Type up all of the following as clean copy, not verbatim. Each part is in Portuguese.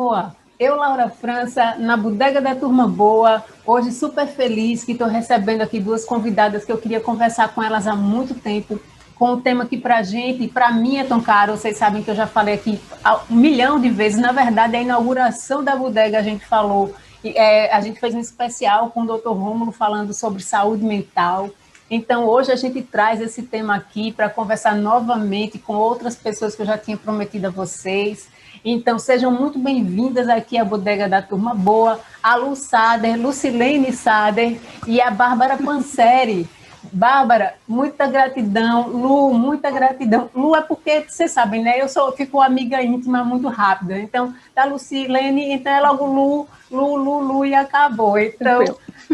boa? Eu, Laura França, na Bodega da Turma Boa, hoje super feliz que estou recebendo aqui duas convidadas que eu queria conversar com elas há muito tempo, com um tema que para a gente e para mim é tão caro. Vocês sabem que eu já falei aqui 1 milhão de vezes. Na verdade, a inauguração da bodega a gente falou, a gente fez um especial com o Dr. Rômulo falando sobre saúde mental. Então, hoje a gente traz esse tema aqui para conversar novamente com outras pessoas que eu já tinha prometido a vocês. Então, sejam muito bem-vindas aqui à Bodega da Turma Boa, a Lu Sader, Lucilene Sader e a Bárbara Panseri. Bárbara, muita gratidão. Lu, muita gratidão. Lu é porque, vocês sabem, né? Eu fico amiga íntima muito rápida. Então, da Lucilene, então é logo Lu e acabou. Então,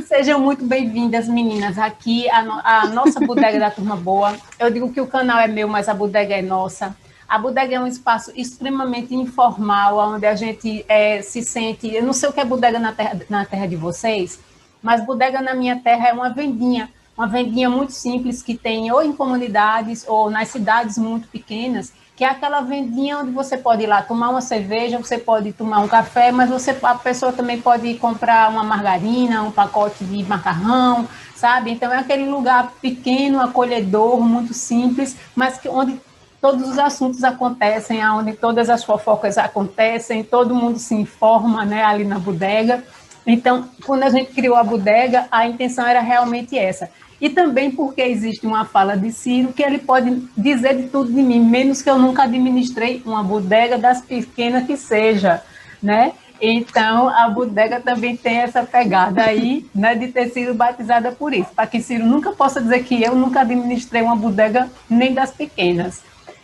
sejam muito bem-vindas, meninas, aqui a nossa Bodega da Turma Boa. Eu digo que o canal é meu, mas a bodega é nossa. A bodega é um espaço extremamente informal, onde a gente se sente... Eu não sei o que é bodega na terra de vocês, mas bodega na minha terra é uma vendinha muito simples que tem ou em comunidades ou nas cidades muito pequenas, que é aquela vendinha onde você pode ir lá tomar uma cerveja, você pode tomar um café, mas a pessoa também pode ir comprar uma margarina, um pacote de macarrão, sabe? Então é aquele lugar pequeno, acolhedor, muito simples, mas onde todos os assuntos acontecem, onde todas as fofocas acontecem, todo mundo se informa, né, ali na bodega. Então, quando a gente criou a bodega, a intenção era realmente essa. E também porque existe uma fala de Ciro que ele pode dizer de tudo de mim, menos que eu nunca administrei uma bodega, das pequenas que seja, né? Então, a bodega também tem essa pegada aí, né, de ter sido batizada por isso, para que Ciro nunca possa dizer que eu nunca administrei uma bodega nem das pequenas.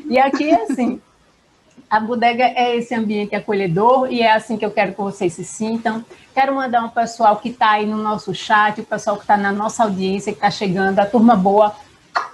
E aqui é assim, a bodega é esse ambiente acolhedor e é assim que eu quero que vocês se sintam. Quero mandar um pessoal que está aí no nosso chat, o pessoal que está na nossa audiência, que está chegando, a Turma Boa.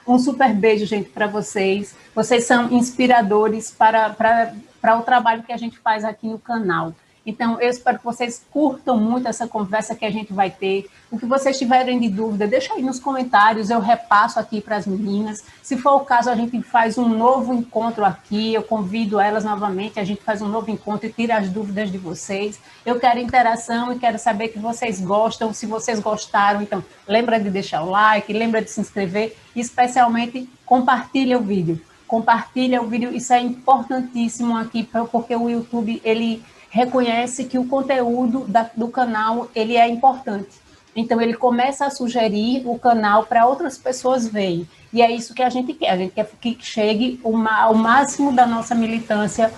Um super beijo, gente, para vocês. Vocês são inspiradores para o trabalho que a gente faz aqui no canal. Então, eu espero que vocês curtam muito essa conversa que a gente vai ter. O que vocês tiverem de dúvida, deixa aí nos comentários, eu repasso aqui para as meninas. Se for o caso, a gente faz um novo encontro aqui, eu convido elas novamente, a gente faz um novo encontro e tira as dúvidas de vocês. Eu quero interação e quero saber que vocês gostam, se vocês gostaram, então lembra de deixar o like, lembra de se inscrever e especialmente compartilha o vídeo. Compartilha o vídeo, isso é importantíssimo aqui, porque o YouTube, ele reconhece que o conteúdo do canal ele é importante. Então, ele começa a sugerir o canal para outras pessoas verem. E é isso que a gente quer que chegue ao máximo da nossa militância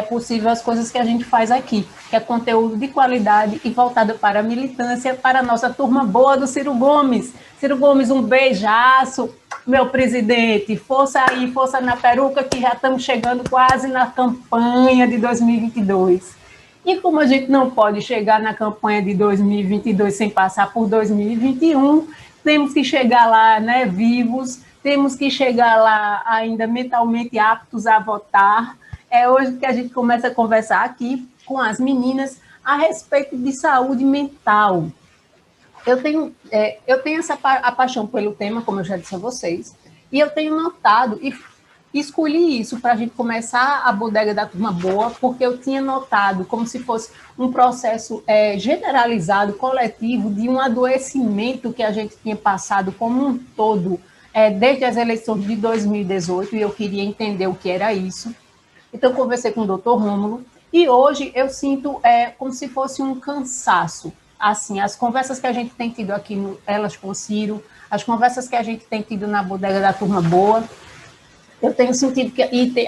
possível as coisas que a gente faz aqui, que é conteúdo de qualidade e voltado para a militância, para a nossa turma boa do Ciro Gomes. Ciro Gomes, um beijaço, meu presidente. Força aí, força na peruca, que já estamos chegando quase na campanha de 2022. E como a gente não pode chegar na campanha de 2022 sem passar por 2021, temos que chegar lá, né, vivos, temos que chegar lá ainda mentalmente aptos a votar. É hoje que a gente começa a conversar aqui com as meninas a respeito de saúde mental. Eu tenho a paixão pelo tema, como eu já disse a vocês, e eu tenho notado e escolhi isso para a gente começar a Bodega da Turma Boa, porque eu tinha notado como se fosse um processo generalizado, coletivo, de um adoecimento que a gente tinha passado como um todo, desde as eleições de 2018, e eu queria entender o que era isso. Então, eu conversei com o Dr. Rômulo, e hoje eu sinto como se fosse um cansaço. Assim, as conversas que a gente tem tido aqui no Elas com Ciro, as conversas que a gente tem tido na Bodega da Turma Boa, eu tenho sentido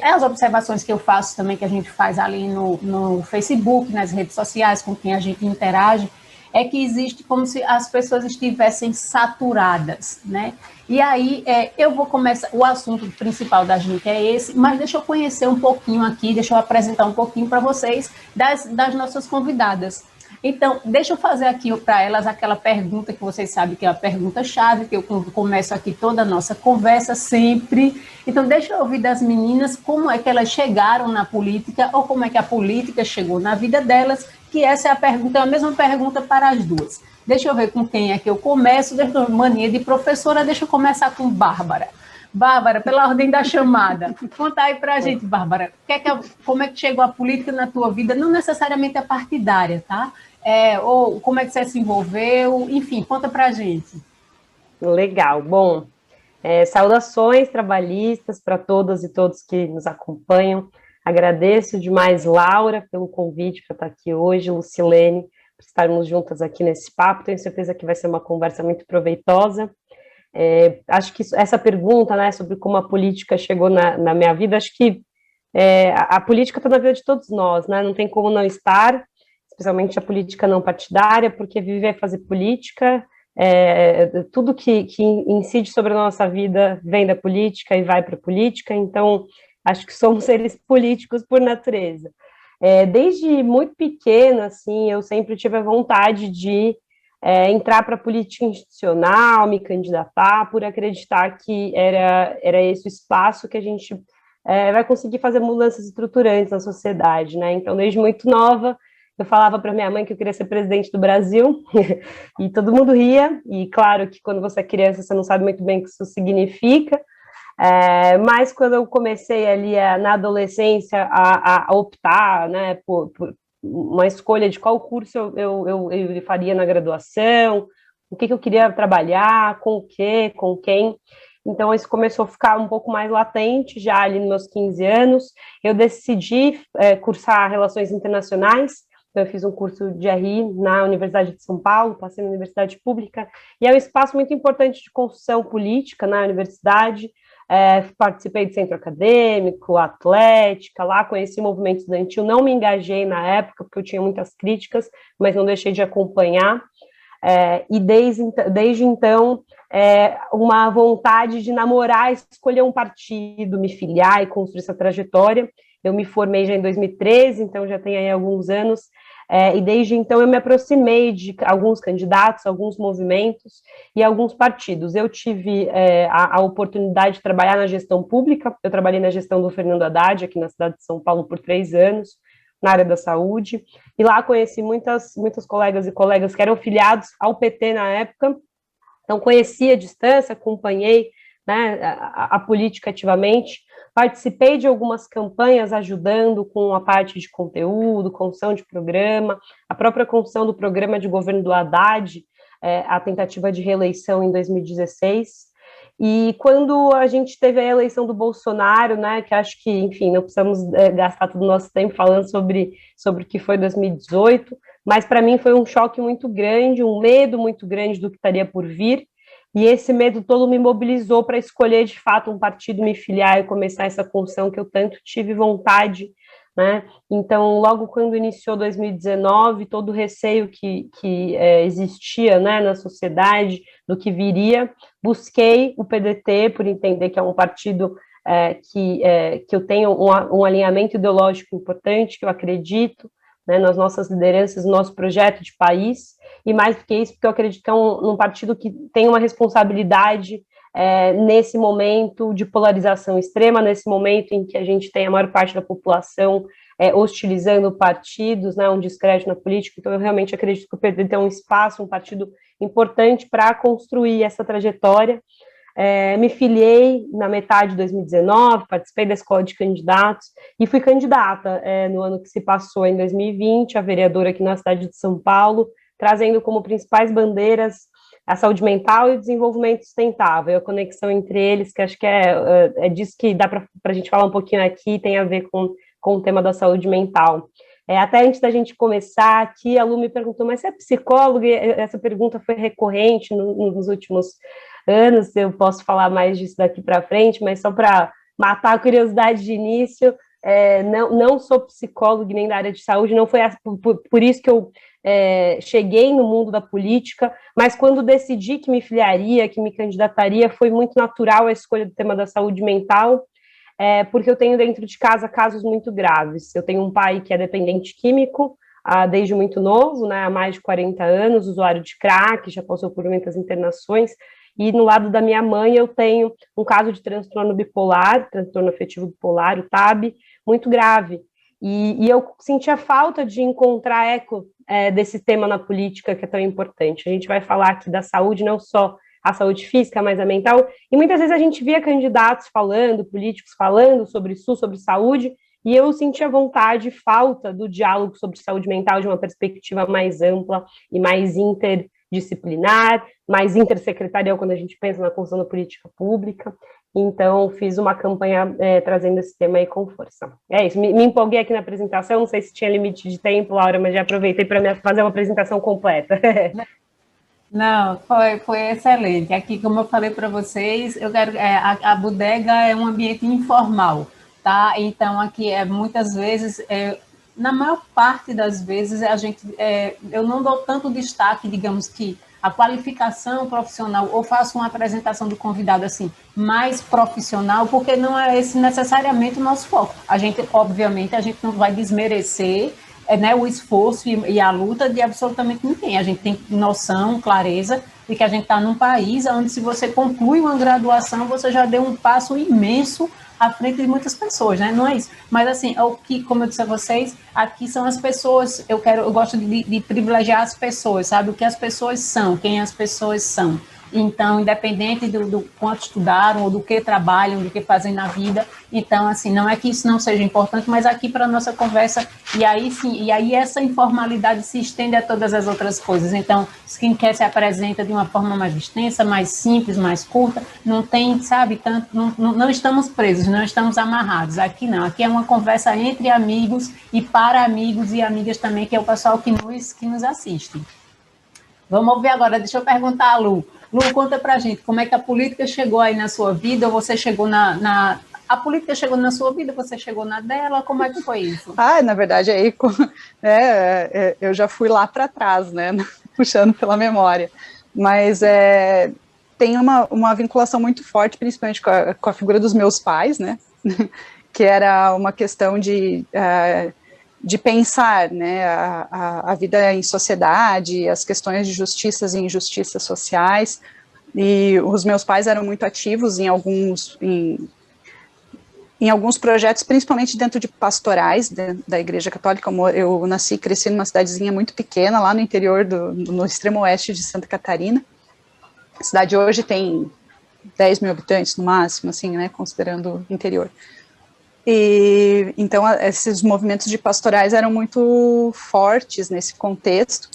as observações que eu faço também, que a gente faz ali no Facebook, nas redes sociais, com quem a gente interage, é que existe como se as pessoas estivessem saturadas, né? E aí, eu vou começar, o assunto principal da gente é esse, mas deixa eu conhecer um pouquinho aqui, deixa eu apresentar um pouquinho para vocês das nossas convidadas. Então, deixa eu fazer aqui para elas aquela pergunta que vocês sabem que é a pergunta-chave, que eu começo aqui toda a nossa conversa sempre. Então, deixa eu ouvir das meninas como é que elas chegaram na política ou como é que a política chegou na vida delas, que essa é a pergunta, é a mesma pergunta para as duas. Deixa eu ver com quem é que eu começo, deixa eu mania de professora, deixa eu começar com Bárbara. Bárbara, pela ordem da chamada, conta aí pra gente, Bárbara, como é que chegou a política na tua vida, não necessariamente a partidária, tá? Ou como é que você se envolveu, enfim, conta pra gente. Legal. Bom, saudações trabalhistas para todas e todos que nos acompanham. Agradeço demais, Laura, pelo convite para estar aqui hoje, Lucilene, por estarmos juntas aqui nesse papo. Tenho certeza que vai ser uma conversa muito proveitosa. Acho que essa pergunta, né, sobre como a política chegou na minha vida, acho que a política está na vida de todos nós, né? Não tem como não estar, especialmente a política não partidária, porque viver é fazer política. Tudo que incide sobre a nossa vida vem da política e vai para a política, então acho que somos seres políticos por natureza. Desde muito pequena, assim, eu sempre tive a vontade de entrar para a política institucional, me candidatar, por acreditar que era esse o espaço que a gente vai conseguir fazer mudanças estruturantes na sociedade, né? Então, desde muito nova, eu falava para minha mãe que eu queria ser presidente do Brasil, e todo mundo ria, e claro que quando você é criança, você não sabe muito bem o que isso significa, mas quando eu comecei ali na adolescência a optar, né, por uma escolha de qual curso eu faria na graduação, o que eu queria trabalhar, com o quê, com quem. Então, isso começou a ficar um pouco mais latente já ali nos meus 15 anos. Eu decidi cursar Relações Internacionais, então eu fiz um curso de RI na Universidade de São Paulo, passei na Universidade Pública, e é um espaço muito importante de construção política na universidade. Participei de centro acadêmico, atlética, lá conheci o movimento estudantil, não me engajei na época, porque eu tinha muitas críticas, mas não deixei de acompanhar, e desde então, uma vontade de namorar, escolher um partido, me filiar e construir essa trajetória. Eu me formei já em 2013, então já tem aí alguns anos, e desde então eu me aproximei de alguns candidatos, alguns movimentos e alguns partidos. Eu tive a oportunidade de trabalhar na gestão pública, eu trabalhei na gestão do Fernando Haddad, aqui na cidade de São Paulo, por 3 anos, na área da saúde, e lá conheci muitas colegas e colegas que eram filiados ao PT na época, então conheci à distância, acompanhei, né, a política ativamente, participei de algumas campanhas ajudando com a parte de conteúdo, construção de programa, a própria construção do programa de governo do Haddad, a tentativa de reeleição em 2016, e quando a gente teve a eleição do Bolsonaro, né, que acho que, enfim, não precisamos gastar todo o nosso tempo falando sobre o que foi 2018, mas para mim foi um choque muito grande, um medo muito grande do que estaria por vir, e esse medo todo me mobilizou para escolher, de fato, um partido, me filiar e começar essa construção que eu tanto tive vontade, né? Então, logo quando iniciou 2019, todo o receio que existia, né, na sociedade, do que viria, busquei o PDT, por entender que é um partido que eu tenho um alinhamento ideológico importante, que eu acredito, né, nas nossas lideranças, no nosso projeto de país, e mais do que isso, porque eu acredito que é um partido que tem uma responsabilidade nesse momento de polarização extrema, nesse momento em que a gente tem a maior parte da população hostilizando partidos, né, um descrédito na política. Então eu realmente acredito que o PDT tem um espaço, um partido importante para construir essa trajetória. Me filiei na metade de 2019, participei da escola de candidatos e fui candidata no ano que se passou, em 2020, a vereadora aqui na cidade de São Paulo, trazendo como principais bandeiras a saúde mental e o desenvolvimento sustentável, a conexão entre eles, que acho que é disso que dá para a gente falar um pouquinho aqui, tem a ver com o tema da saúde mental. Até antes da gente começar aqui, a Lu me perguntou, mas você é psicóloga? E essa pergunta foi recorrente nos últimos anos, eu posso falar mais disso daqui para frente, mas só para matar a curiosidade de início, não sou psicóloga nem da área de saúde, não foi por isso que eu cheguei no mundo da política, mas quando decidi que me filiaria, que me candidataria, foi muito natural a escolha do tema da saúde mental, porque eu tenho dentro de casa casos muito graves. Eu tenho um pai que é dependente químico, desde muito novo, né, há mais de 40 anos, usuário de crack, já passou por muitas internações, e no lado da minha mãe eu tenho um caso de transtorno bipolar, transtorno afetivo bipolar, o TAB, muito grave. E eu senti a falta de encontrar eco desse tema na política que é tão importante. A gente vai falar aqui da saúde não só a saúde física, mais a mental, e muitas vezes a gente via candidatos falando, políticos falando sobre SUS, sobre saúde, e eu sentia vontade, falta do diálogo sobre saúde mental de uma perspectiva mais ampla e mais interdisciplinar, mais intersecretarial quando a gente pensa na construção da política pública. Então, fiz uma campanha trazendo esse tema aí com força. É isso, me empolguei aqui na apresentação, não sei se tinha limite de tempo, Laura, mas já aproveitei para fazer uma apresentação completa. Não, foi excelente. Aqui, como eu falei para vocês, eu quero, a bodega é um ambiente informal, tá? Então, aqui muitas vezes, na maior parte das vezes, eu não dou tanto destaque, digamos que a qualificação profissional, ou faço uma apresentação do convidado assim, mais profissional, porque não é esse necessariamente o nosso foco. Obviamente, a gente não vai desmerecer né, o esforço e a luta de absolutamente ninguém. A gente tem noção, clareza, de que a gente está num país onde, se você conclui uma graduação, você já deu um passo imenso à frente de muitas pessoas, né? Não é isso. Mas, assim, o que, como eu disse a vocês, aqui são as pessoas, eu gosto de privilegiar as pessoas, sabe? O que as pessoas são, quem as pessoas são. Então, independente do quanto estudaram, ou do que trabalham, do que fazem na vida, então, assim, não é que isso não seja importante, mas aqui para a nossa conversa, e aí sim, e aí essa informalidade se estende a todas as outras coisas. Então, quem quer se apresenta de uma forma mais extensa, mais simples, mais curta, não tem, sabe, tanto, não estamos presos, não estamos amarrados, aqui não, aqui é uma conversa entre amigos e para amigos e amigas também, que é o pessoal que nos assiste. Vamos ouvir agora, deixa eu perguntar a Lu. Lu, conta pra gente, como é que a política chegou aí na sua vida, ou você chegou a política chegou na sua vida, você chegou na dela, como é que foi isso? Na verdade, aí eu já fui lá para trás, né, puxando pela memória, mas tem uma vinculação muito forte, principalmente com a figura dos meus pais, né, que era uma questão de pensar, né, a vida em sociedade, as questões de justiças e injustiças sociais, e os meus pais eram muito ativos em alguns projetos, principalmente dentro de pastorais da Igreja Católica. Eu nasci e cresci numa cidadezinha muito pequena, lá no interior, no extremo oeste de Santa Catarina. A cidade hoje tem 10 mil habitantes no máximo, assim, né, considerando o interior. E então esses movimentos de pastorais eram muito fortes nesse contexto,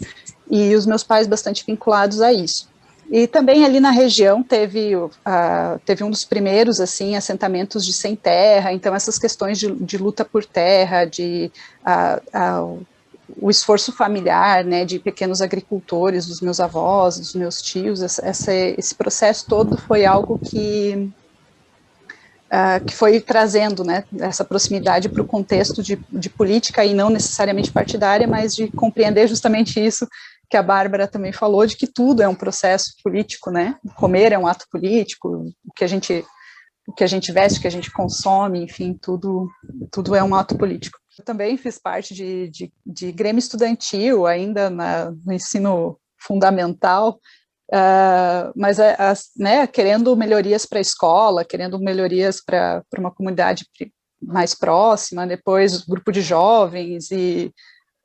e os meus pais bastante vinculados a isso. E também ali na região teve um dos primeiros, assim, assentamentos de sem terra, então essas questões de luta por terra, o esforço familiar, né, de pequenos agricultores, dos meus avós, dos meus tios, esse processo todo foi algo que foi trazendo, né, essa proximidade para o contexto de política, e não necessariamente partidária, mas de compreender justamente isso que a Bárbara também falou, de que tudo é um processo político, né, comer é um ato político, o que a gente veste, o que a gente consome, enfim, tudo é um ato político. Eu também fiz parte de grêmio estudantil, ainda no ensino fundamental, mas né, querendo melhorias para a escola, querendo melhorias para uma comunidade mais próxima, depois grupo de jovens, e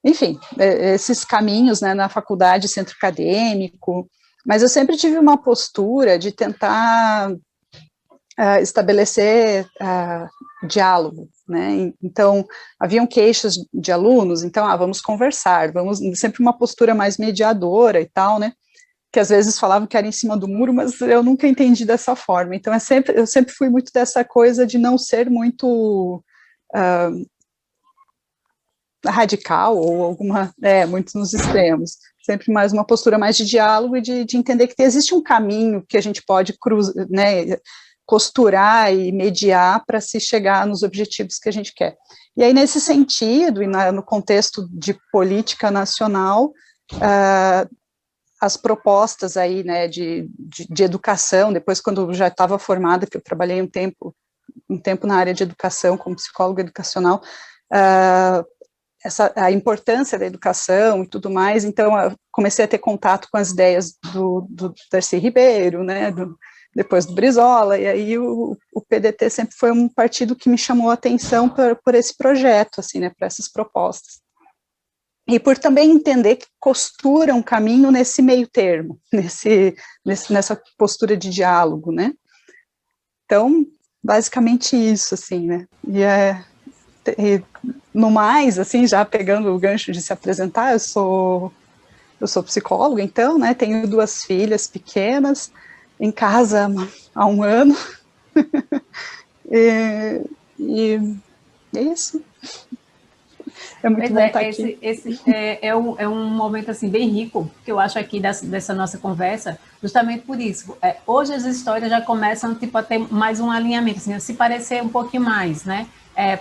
enfim, esses caminhos, né, na faculdade, centro acadêmico, mas eu sempre tive uma postura de tentar estabelecer diálogo, né, então haviam queixas de alunos, então vamos conversar, sempre uma postura mais mediadora e tal, né, que às vezes falavam que era em cima do muro, mas eu nunca entendi dessa forma. Então eu sempre fui muito dessa coisa de não ser muito radical, ou muito nos extremos, sempre mais uma postura mais de diálogo e de entender que existe um caminho que a gente pode né, costurar e mediar para se chegar nos objetivos que a gente quer. E aí, nesse sentido, e no contexto de política nacional, as propostas aí, né, de educação, depois, quando eu já estava formada, que eu trabalhei um tempo na área de educação, como psicóloga educacional, a importância da educação e tudo mais, então eu comecei a ter contato com as ideias do Darcy Ribeiro, né, depois do Brizola, e aí o PDT sempre foi um partido que me chamou a atenção por esse projeto, assim, né, para essas propostas. e por também entender que costura um caminho nesse meio termo, nessa postura de diálogo, né? Então, basicamente isso, assim, né? E no mais, assim, já pegando o gancho de se apresentar, eu sou psicóloga, então, né? Tenho 2 filhas pequenas, em casa há 1 ano, e é isso. É muito bom estar aqui. Esse é um momento assim bem rico que eu acho aqui dessa nossa conversa, justamente por isso. Hoje as histórias já começam tipo a ter mais um alinhamento, assim, a se parecer um pouquinho mais, né?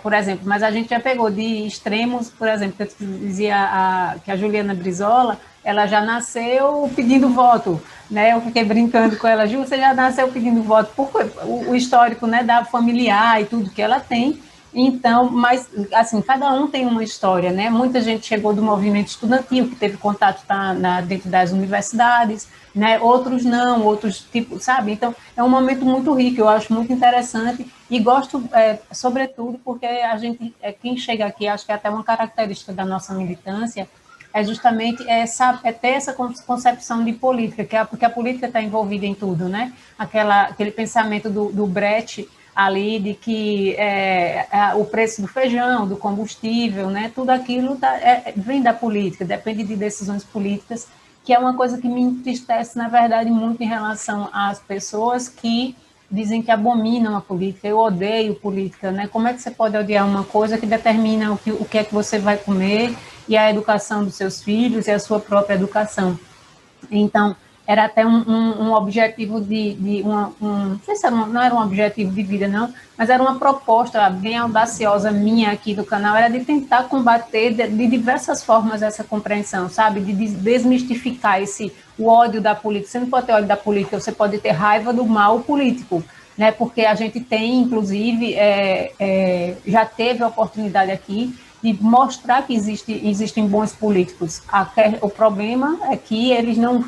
Por exemplo, mas a gente já pegou de extremos, por exemplo, que eu dizia que a Juliana Brizola, ela já nasceu pedindo voto, né? Eu fiquei brincando com ela, Ju, você já nasceu pedindo voto, porque o histórico, né, da familiar e tudo que ela tem. Então, mas, assim, cada um tem uma história, né? Muita gente chegou do movimento estudantil, que teve contato dentro das universidades, né? Outros não, outros, tipo, sabe? Então, é um momento muito rico, eu acho muito interessante e gosto, sobretudo, porque a gente, quem chega aqui, acho que é até uma característica da nossa militância, é justamente ter essa concepção de política, porque a política está envolvida em tudo, né? Aquele pensamento do Brecht, ali de que o preço do feijão, do combustível, né, tudo aquilo vem da política, depende de decisões políticas, que é uma coisa que me entristece, na verdade, muito em relação às pessoas que dizem que abominam a política. Eu odeio política, né? Como é que você pode odiar uma coisa que determina o que é que você vai comer e a educação dos seus filhos e a sua própria educação? Então, era até um objetivo não sei se não era um objetivo de vida, não, mas era uma proposta bem audaciosa minha aqui do canal, era de tentar combater de diversas formas essa compreensão, sabe? De desmistificar o ódio da política. Você não pode ter ódio da política, você pode ter raiva do mal político, né? Porque a gente tem, inclusive, já teve a oportunidade aqui de mostrar que existem bons políticos. O problema é que eles não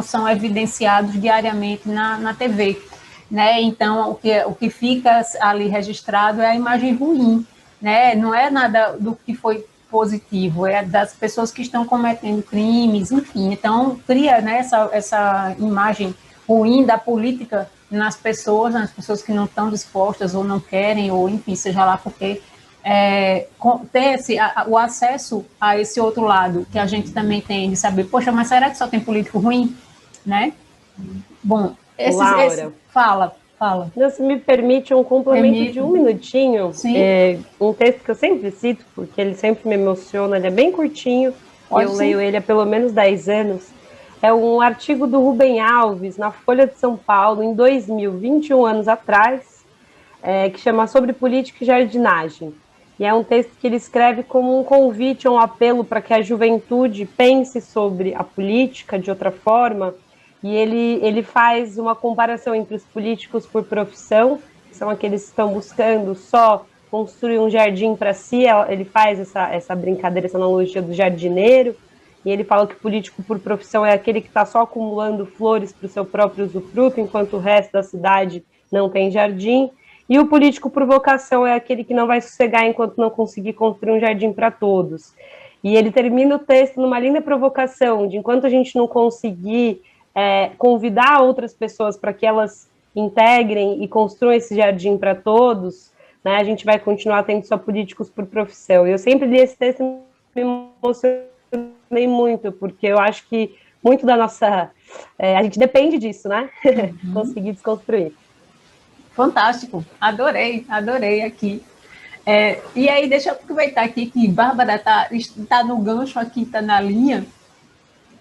são evidenciados diariamente na TV, né? Então, o que fica ali registrado é a imagem ruim, né? Não é nada do que foi positivo, é das pessoas que estão cometendo crimes, enfim. Então, cria, né, essa imagem ruim da política nas pessoas que não estão dispostas ou não querem, ou enfim, seja lá porque ter o acesso a esse outro lado que a gente também tem de saber, poxa, mas será que só tem político ruim, né? Bom, Laura, fala. Se me permite um complemento de 1 minutinho, um texto que eu sempre cito, porque ele sempre me emociona, ele é bem curtinho, leio ele há pelo menos 10 anos, é um artigo do Rubem Alves, na Folha de São Paulo, em 2000, 21 anos atrás, que chama Sobre Política e Jardinagem. E é um texto que ele escreve como um convite, um apelo para que a juventude pense sobre a política de outra forma, e ele faz uma comparação entre os políticos por profissão, que são aqueles que estão buscando só construir um jardim para si, ele faz essa brincadeira, essa analogia do jardineiro, e ele fala que o político por profissão é aquele que está só acumulando flores para o seu próprio usufruto, enquanto o resto da cidade não tem jardim. E o político por vocação é aquele que não vai sossegar enquanto não conseguir construir um jardim para todos. E ele termina o texto numa linda provocação de enquanto a gente não conseguir convidar outras pessoas para que elas integrem e construam esse jardim para todos, né, a gente vai continuar tendo só políticos por profissão. E eu sempre li esse texto e me emocionei muito, porque eu acho que muito da nossa... a gente depende disso, né? Conseguir desconstruir. Fantástico, adorei aqui. E aí, deixa eu aproveitar aqui que Bárbara está no gancho aqui, está na linha.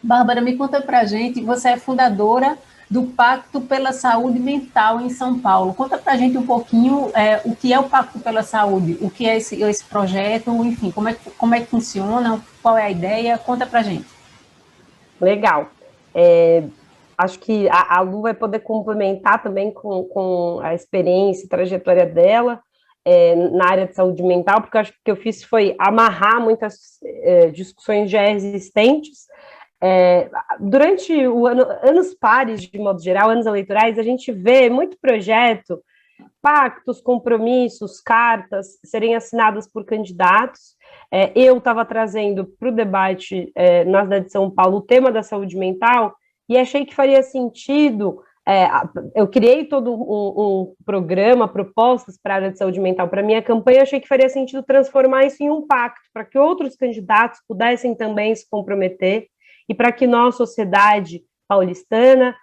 Bárbara, me conta para a gente, você é fundadora do Pacto pela Saúde Mental em São Paulo. Conta para a gente um pouquinho o que é o Pacto pela Saúde, o que é esse projeto, enfim, como é que funciona, qual é a ideia, conta para a gente. Legal. Acho que a Lu vai poder complementar também com a experiência e trajetória dela na área de saúde mental, porque eu acho que o que eu fiz foi amarrar muitas discussões já existentes. Durante anos pares, de modo geral, anos eleitorais, a gente vê muito projeto pactos, compromissos, cartas serem assinadas por candidatos. Eu estava trazendo para o debate na cidade de São Paulo o tema da saúde mental e achei que faria sentido. Eu criei todo um programa, propostas para a área de saúde mental para a minha campanha, achei que faria sentido transformar isso em um pacto, para que outros candidatos pudessem também se comprometer e para que nós, sociedade paulistana,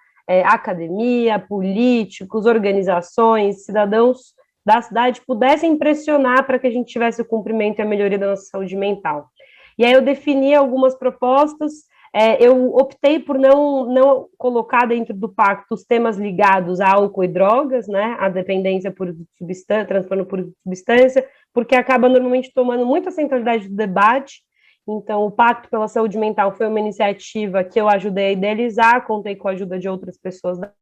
academia, políticos, organizações, cidadãos da cidade pudessem pressionar para que a gente tivesse o cumprimento e a melhoria da nossa saúde mental. E aí eu defini algumas propostas. Eu optei por não colocar dentro do pacto os temas ligados a álcool e drogas, né, a dependência por substância, transtorno por substância, porque acaba normalmente tomando muita centralidade do debate. Então, o Pacto pela Saúde Mental foi uma iniciativa que eu ajudei a idealizar, contei com a ajuda de outras pessoas da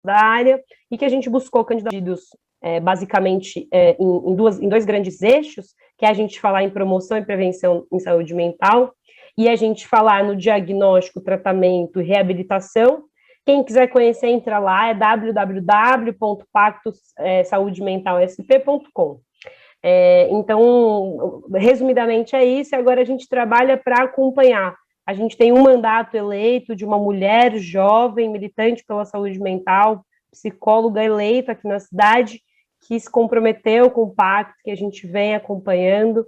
área, e que a gente buscou candidatos basicamente em dois grandes eixos, que é a gente falar em promoção e prevenção em saúde mental, e a gente falar no diagnóstico, tratamento e reabilitação. Quem quiser conhecer, entra lá, é www.pactosaudementalsp.com. Então, resumidamente é isso, e agora a gente trabalha para acompanhar. A gente tem um mandato eleito de uma mulher jovem, militante pela saúde mental, psicóloga eleita aqui na cidade, que se comprometeu com o pacto, que a gente vem acompanhando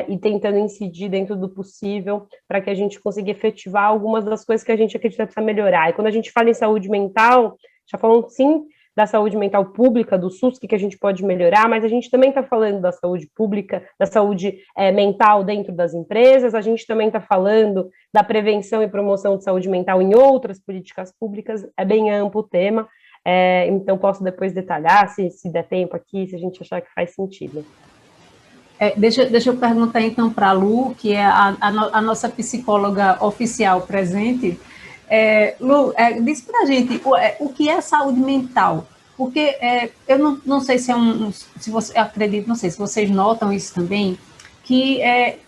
e tentando incidir dentro do possível para que a gente consiga efetivar algumas das coisas que a gente acredita precisa melhorar. E quando a gente fala em saúde mental, já falamos sim da saúde mental pública, do SUS, que a gente pode melhorar, mas a gente também está falando da saúde pública, da saúde mental dentro das empresas, a gente também está falando da prevenção e promoção de saúde mental em outras políticas públicas, é bem amplo o tema, então posso depois detalhar, se der tempo aqui, se a gente achar que faz sentido. Deixa eu perguntar então para a Lu, que é a nossa psicóloga oficial presente. Lu, diz para a gente o que é saúde mental, porque eu não sei se se você acredita, não sei se vocês notam isso também, que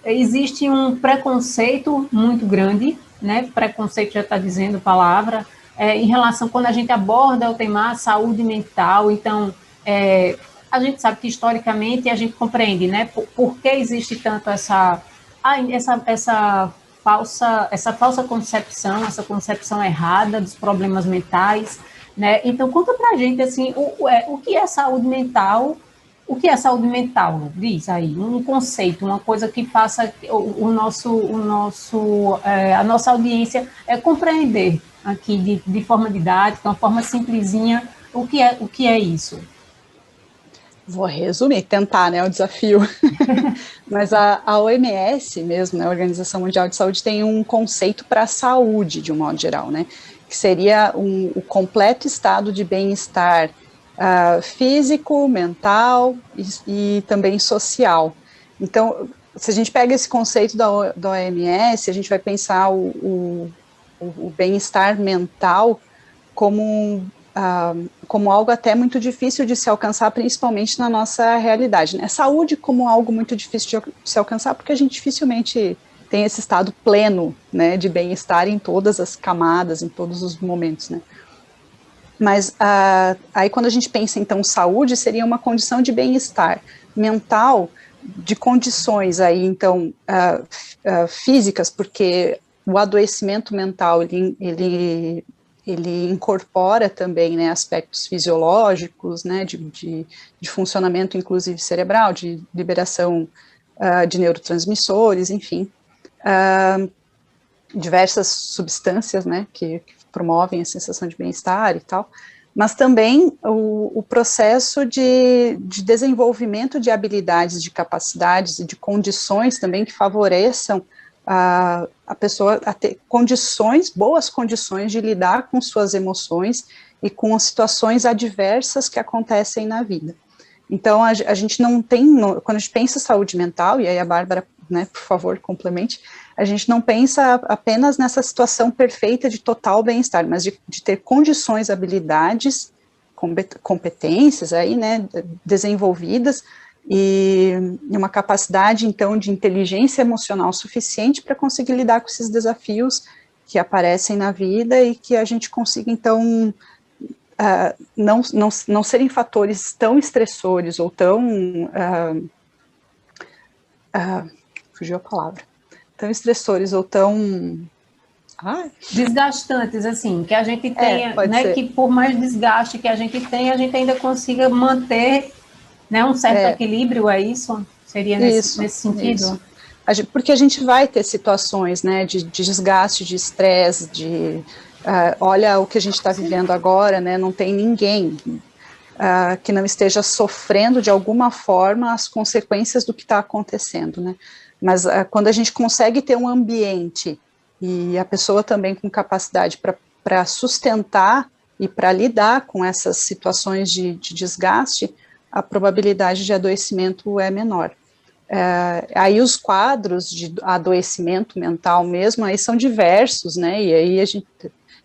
existe um preconceito muito grande, né? Preconceito já está dizendo a palavra, em relação quando a gente aborda o tema saúde mental. Então, a gente sabe que historicamente a gente compreende, né? Por que existe tanto essa falsa concepção, essa concepção errada dos problemas mentais, né? Então, conta pra gente, assim, o que é saúde mental, diz aí, um conceito, uma coisa que faça a nossa audiência compreender aqui de forma didática, uma forma simplesinha, o que é isso. Vou resumir, tentar, né, o desafio. Mas a OMS mesmo, né, a Organização Mundial de Saúde, tem um conceito para a saúde, de um modo geral, né, que seria o completo estado de bem-estar físico, mental e também social. Então, se a gente pega esse conceito da OMS, a gente vai pensar o bem-estar mental como algo até muito difícil de se alcançar, principalmente na nossa realidade, né? Saúde como algo muito difícil de se alcançar, porque a gente dificilmente tem esse estado pleno, né, de bem-estar em todas as camadas, em todos os momentos, né? Mas aí quando a gente pensa, então, saúde, seria uma condição de bem-estar mental, de condições aí, então, físicas, porque o adoecimento mental, ele incorpora também, né, aspectos fisiológicos, né, de funcionamento, inclusive cerebral, de liberação de neurotransmissores, enfim, diversas substâncias, né, que promovem a sensação de bem-estar e tal, mas também o processo de desenvolvimento de habilidades, de capacidades e de condições também que favoreçam a pessoa a ter boas condições de lidar com suas emoções e com as situações adversas que acontecem na vida. Então, a gente não tem, quando a gente pensa em saúde mental, e aí a Bárbara, né, por favor, complemente, a gente não pensa apenas nessa situação perfeita de total bem-estar, mas de ter condições, habilidades, competências aí, né, desenvolvidas, e uma capacidade, então, de inteligência emocional suficiente para conseguir lidar com esses desafios que aparecem na vida e que a gente consiga, então, não serem fatores tão estressores ou tão, fugiu a palavra, tão estressores ou tão... desgastantes, assim, que a gente tenha, né, que por mais desgaste que a gente tenha, a gente ainda consiga manter, né, um certo equilíbrio, é isso? Seria nesse sentido? Isso. Porque a gente vai ter situações, né, de desgaste, de estresse, olha o que a gente está vivendo agora, né, não tem ninguém que não esteja sofrendo de alguma forma as consequências do que está acontecendo, né, mas quando a gente consegue ter um ambiente e a pessoa também com capacidade para sustentar e para lidar com essas situações de desgaste, a probabilidade de adoecimento é menor. Aí os quadros de adoecimento mental mesmo, aí são diversos, né, e aí a gente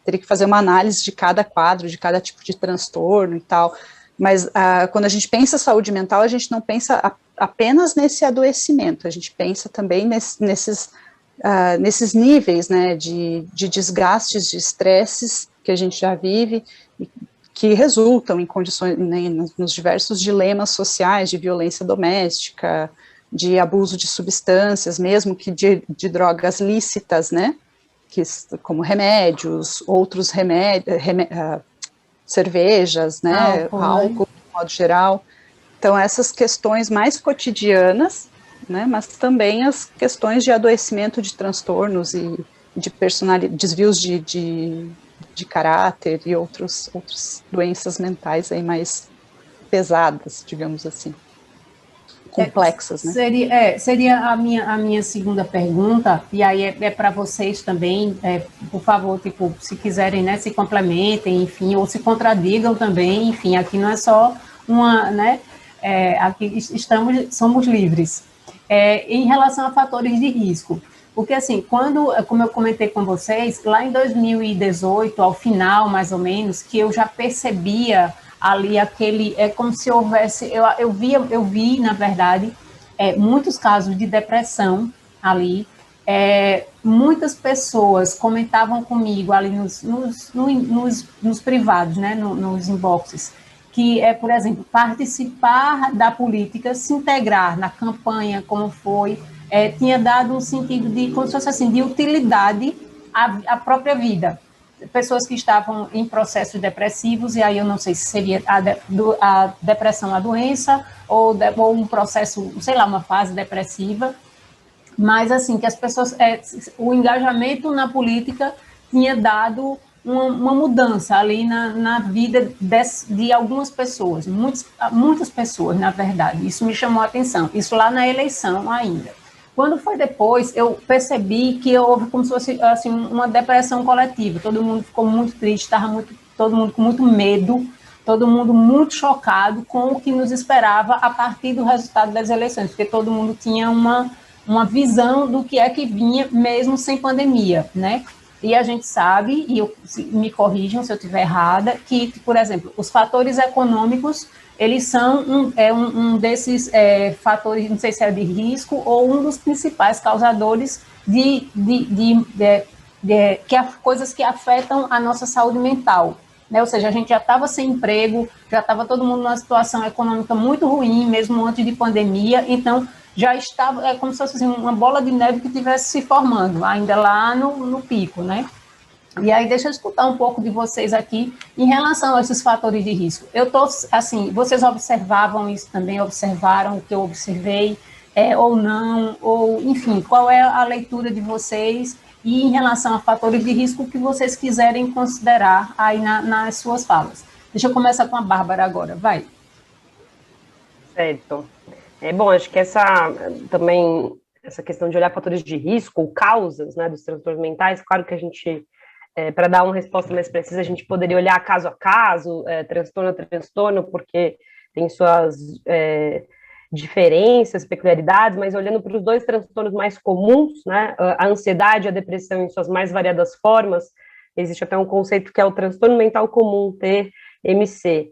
teria que fazer uma análise de cada quadro, de cada tipo de transtorno e tal, mas quando a gente pensa saúde mental, a gente não pensa apenas nesse adoecimento, a gente pensa também nesses níveis, né, de desgastes, de estresses que a gente já vive, que resultam em condições, né, nos diversos dilemas sociais, de violência doméstica, de abuso de substâncias, mesmo que de drogas lícitas, né, como remédios, outros cervejas, né, álcool, de modo geral. Então, essas questões mais cotidianas, né, mas também as questões de adoecimento de transtornos e de desvios de caráter e outras doenças mentais aí mais pesadas, digamos assim. Complexas, né? Seria a minha segunda pergunta, e aí é para vocês também, por favor, tipo, se quiserem, né, se complementem, enfim, ou se contradigam também, enfim, aqui não é só uma, né, aqui somos livres. Em relação a fatores de risco, porque assim, como eu comentei com vocês, lá em 2018, ao final, mais ou menos, que eu já percebia ali como se houvesse, eu vi, na verdade, muitos casos de depressão ali, muitas pessoas comentavam comigo ali nos privados, né, nos inboxes, que por exemplo, participar da política, se integrar na campanha, como foi, tinha dado um sentido de, como se fosse assim, de utilidade à própria vida. Pessoas que estavam em processos depressivos, e aí eu não sei se seria a depressão a doença, ou um processo, sei lá, uma fase depressiva, mas assim, que as pessoas, o engajamento na política tinha dado uma mudança ali na vida de algumas pessoas, muitas pessoas, na verdade, isso me chamou a atenção, isso lá na eleição ainda. Quando foi depois, eu percebi que houve como se fosse assim, uma depressão coletiva, todo mundo ficou muito triste, todo mundo com muito medo, todo mundo muito chocado com o que nos esperava a partir do resultado das eleições, porque todo mundo tinha uma visão do que é que vinha mesmo sem pandemia, né? E a gente sabe, me corrijam se eu estiver errada, que, por exemplo, os fatores econômicos, eles são um desses fatores, não sei se é de risco, ou um dos principais causadores coisas que afetam a nossa saúde mental. Né? Ou seja, a gente já estava sem emprego, já estava todo mundo numa situação econômica muito ruim, mesmo antes de pandemia, então já estava, como se fosse assim, uma bola de neve que estivesse se formando, ainda lá no pico, né? E aí, deixa eu escutar um pouco de vocês aqui em relação a esses fatores de risco. Eu estou, assim, vocês observavam isso também, observaram o que eu observei, ou não, ou, enfim, qual é a leitura de vocês e em relação a fatores de risco que vocês quiserem considerar aí nas suas falas. Deixa eu começar com a Bárbara agora, vai. Certo. Bom, acho que essa questão de olhar fatores de risco, ou causas, né, dos transtornos mentais, claro que a gente, para dar uma resposta mais precisa, a gente poderia olhar caso a caso, transtorno a transtorno, porque tem suas diferenças, peculiaridades, mas olhando para os dois transtornos mais comuns, né, a ansiedade e a depressão em suas mais variadas formas, existe até um conceito que é o transtorno mental comum, TMC.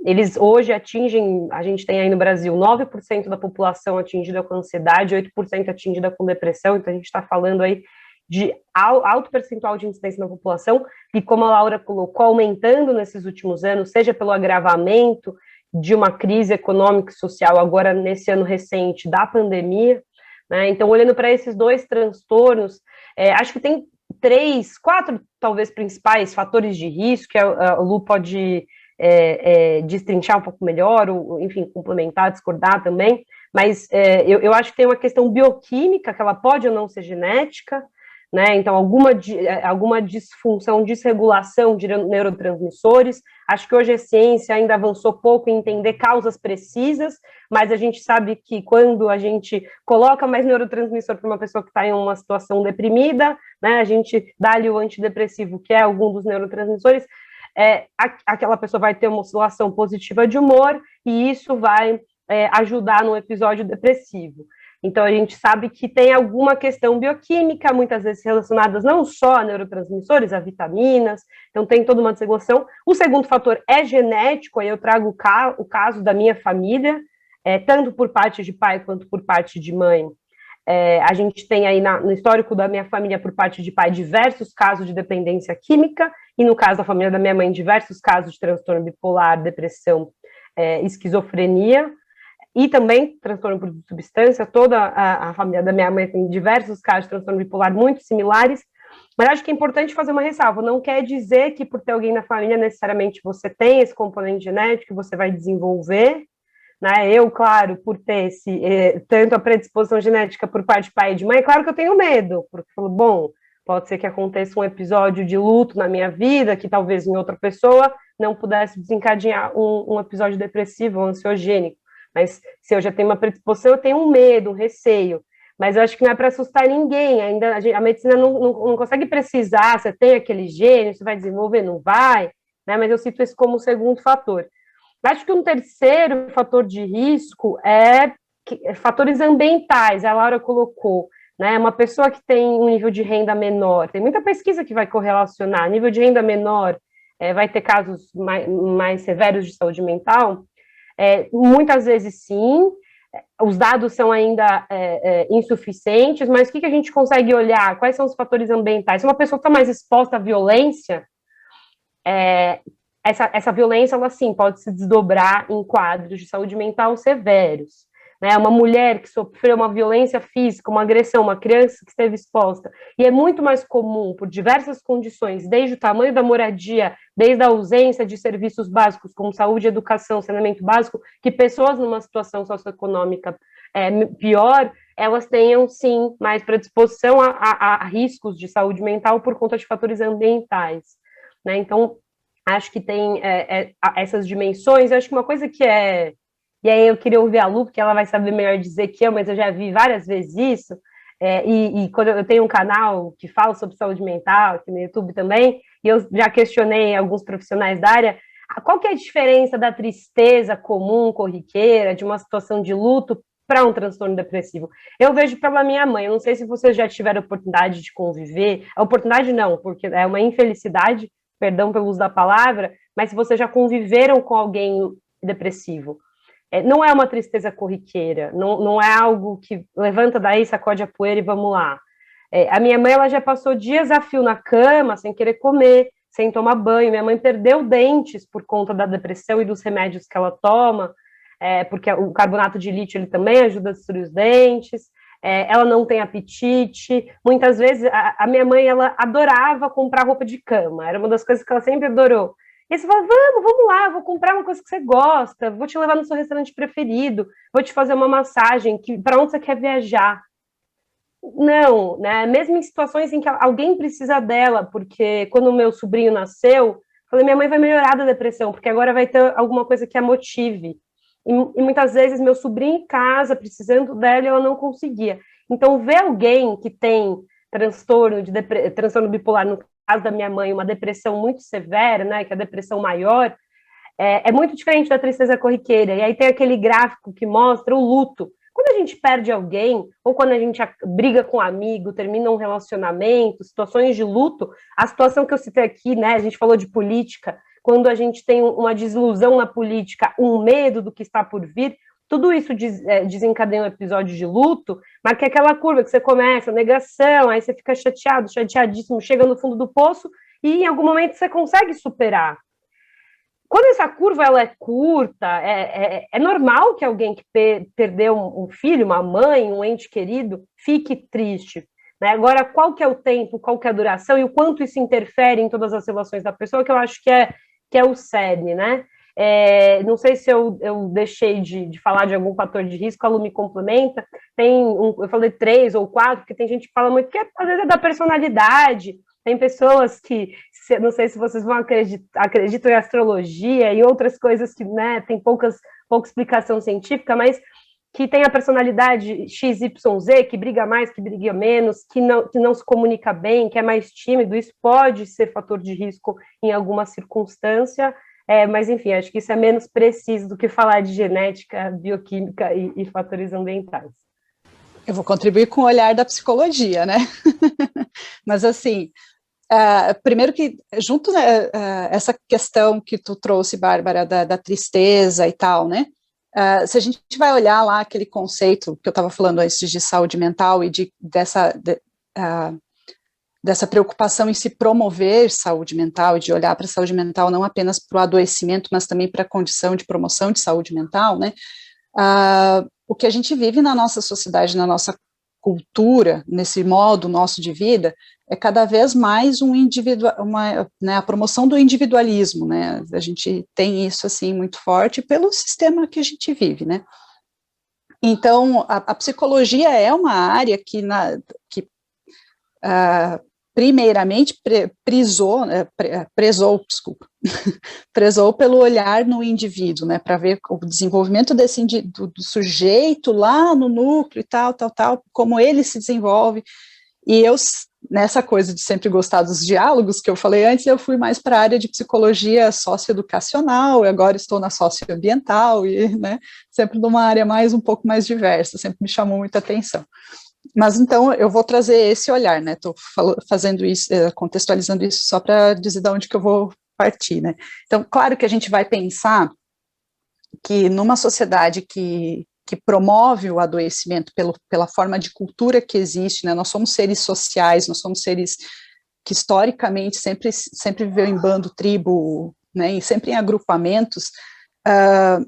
Eles hoje atingem, a gente tem aí no Brasil 9% da população atingida com ansiedade, 8% atingida com depressão, então a gente está falando aí de alto percentual de incidência na população, e como a Laura colocou, aumentando nesses últimos anos, seja pelo agravamento de uma crise econômica e social, agora nesse ano recente da pandemia, né? Então, olhando para esses dois transtornos, acho que tem 3, 4, talvez, principais fatores de risco, que a Lu pode destrinchar um pouco melhor, ou, enfim, complementar, discordar também, mas eu acho que tem uma questão bioquímica, que ela pode ou não ser genética, né? Então, alguma disfunção, desregulação de neurotransmissores. Acho que hoje a ciência ainda avançou pouco em entender causas precisas, mas a gente sabe que quando a gente coloca mais neurotransmissor para uma pessoa que está em uma situação deprimida, né, a gente dá-lhe o antidepressivo, que é algum dos neurotransmissores, aquela pessoa vai ter uma oscilação positiva de humor, e isso vai ajudar no episódio depressivo. Então, a gente sabe que tem alguma questão bioquímica, muitas vezes relacionadas não só a neurotransmissores, a vitaminas, então tem toda uma desregulação. O segundo fator é genético, aí eu trago o caso da minha família, tanto por parte de pai quanto por parte de mãe. A gente tem aí no histórico da minha família, por parte de pai, diversos casos de dependência química, e no caso da família da minha mãe, diversos casos de transtorno bipolar, depressão, esquizofrenia, e também transtorno por substância. Toda a família da minha mãe tem diversos casos de transtorno bipolar muito similares, mas acho que é importante fazer uma ressalva, não quer dizer que por ter alguém na família, necessariamente você tem esse componente genético, que você vai desenvolver, né? Eu, claro, por ter tanto a predisposição genética por parte de pai e de mãe, claro que eu tenho medo, porque eu falo, bom, pode ser que aconteça um episódio de luto na minha vida, que talvez em outra pessoa não pudesse desencadear um episódio depressivo ou ansiogênico. Mas se eu já tenho uma predisposição, eu tenho um medo, um receio. Mas eu acho que não é para assustar ninguém. Ainda a medicina não consegue precisar se tem aquele gene, se vai desenvolver, não vai, né? Mas eu cito isso como segundo fator. Acho que um terceiro fator de risco é fatores ambientais. A Laura colocou, né? Uma pessoa que tem um nível de renda menor, tem muita pesquisa que vai correlacionar. Nível de renda menor vai ter casos mais severos de saúde mental. Muitas vezes sim, os dados são ainda insuficientes, mas o que a gente consegue olhar? Quais são os fatores ambientais? Se uma pessoa está mais exposta à violência, essa violência, ela sim, pode se desdobrar em quadros de saúde mental severos. Né? Uma mulher que sofreu uma violência física, uma agressão, uma criança que esteve exposta, e é muito mais comum, por diversas condições, desde o tamanho da moradia, desde a ausência de serviços básicos, como saúde, educação, saneamento básico, que pessoas numa situação socioeconômica pior, elas tenham, sim, mais predisposição a riscos de saúde mental por conta de fatores ambientais. Né? Então, acho que tem essas dimensões. Eu acho que uma coisa que e aí eu queria ouvir a Lu, porque ela vai saber melhor dizer que eu, mas eu já vi várias vezes isso, e quando eu tenho um canal que fala sobre saúde mental, aqui no YouTube também, e eu já questionei alguns profissionais da área, qual que é a diferença da tristeza comum, corriqueira, de uma situação de luto, para um transtorno depressivo? Eu vejo pela minha mãe, eu não sei se vocês já tiveram a oportunidade de conviver, a oportunidade não, porque é uma infelicidade, perdão pelo uso da palavra, mas se vocês já conviveram com alguém depressivo, não é uma tristeza corriqueira, não é algo que levanta daí, sacode a poeira e vamos lá. A minha mãe, ela já passou dias a fio na cama, sem querer comer, sem tomar banho. Minha mãe perdeu dentes por conta da depressão e dos remédios que ela toma, porque o carbonato de lítio ele também ajuda a destruir os dentes. Ela não tem apetite. Muitas vezes, a minha mãe, ela adorava comprar roupa de cama, era uma das coisas que ela sempre adorou. E você fala, vamos lá, vou comprar uma coisa que você gosta, vou te levar no seu restaurante preferido, vou te fazer uma massagem, para onde você quer viajar? Não, né? Mesmo em situações em que alguém precisa dela, porque quando o meu sobrinho nasceu, falei, minha mãe vai melhorar da depressão, porque agora vai ter alguma coisa que a motive. E muitas vezes meu sobrinho em casa, precisando dela, ela não conseguia. Então, ver alguém que tem transtorno bipolar, no caso da minha mãe, uma depressão muito severa, né, que é a depressão maior, é muito diferente da tristeza corriqueira. E aí tem aquele gráfico que mostra o luto. Quando a gente perde alguém, ou quando a gente briga com um amigo, termina um relacionamento, situações de luto, a situação que eu citei aqui, né, a gente falou de política, quando a gente tem uma desilusão na política, um medo do que está por vir, tudo isso desencadeia um episódio de luto, mas que é aquela curva que você começa, negação, aí você fica chateado, chateadíssimo, chega no fundo do poço e em algum momento você consegue superar. Quando essa curva ela é curta, é normal que alguém que perdeu um filho, uma mãe, um ente querido, fique triste. Né? Agora, qual que é o tempo, qual que é a duração e o quanto isso interfere em todas as relações da pessoa, que eu acho que é o cerne, né? Não sei se eu deixei de falar de algum fator de risco, a Lu me complementa. Eu falei 3 ou 4, porque tem gente que fala muito que às vezes é da personalidade. Tem pessoas que, não sei se vocês vão acreditam em astrologia e outras coisas que, né, tem pouca explicação científica, mas que tem a personalidade XYZ, que briga mais, que briga menos, que não se comunica bem, que é mais tímido. Isso pode ser fator de risco em alguma circunstância, mas, enfim, acho que isso é menos preciso do que falar de genética, bioquímica e fatores ambientais. Eu vou contribuir com o olhar da psicologia, né? Mas, assim, primeiro que, junto essa questão que tu trouxe, Bárbara, da tristeza e tal, né? Se a gente vai olhar lá aquele conceito que eu estava falando antes de saúde mental e dessa preocupação em se promover saúde mental e de olhar para a saúde mental não apenas para o adoecimento, mas também para a condição de promoção de saúde mental, né? O que a gente vive na nossa sociedade, na nossa cultura, nesse modo nosso de vida, é cada vez mais a promoção do individualismo, né? A gente tem isso assim muito forte pelo sistema que a gente vive, né? Então, a psicologia é uma área que primeiramente prezou pelo olhar no indivíduo, né, para ver o desenvolvimento do sujeito lá no núcleo e tal, como ele se desenvolve. E eu, nessa coisa de sempre gostar dos diálogos que eu falei antes, eu fui mais para a área de psicologia socioeducacional, e agora estou na socioambiental, e, né, sempre numa área um pouco mais diversa, sempre me chamou muita atenção. Mas, então, eu vou trazer esse olhar, né, estou fazendo isso, contextualizando isso só para dizer de onde que eu vou partir, né. Então, claro que a gente vai pensar que numa sociedade que promove o adoecimento pela forma de cultura que existe, né, nós somos seres sociais, nós somos seres que historicamente sempre viveu em bando, tribo, né, e sempre em agrupamentos,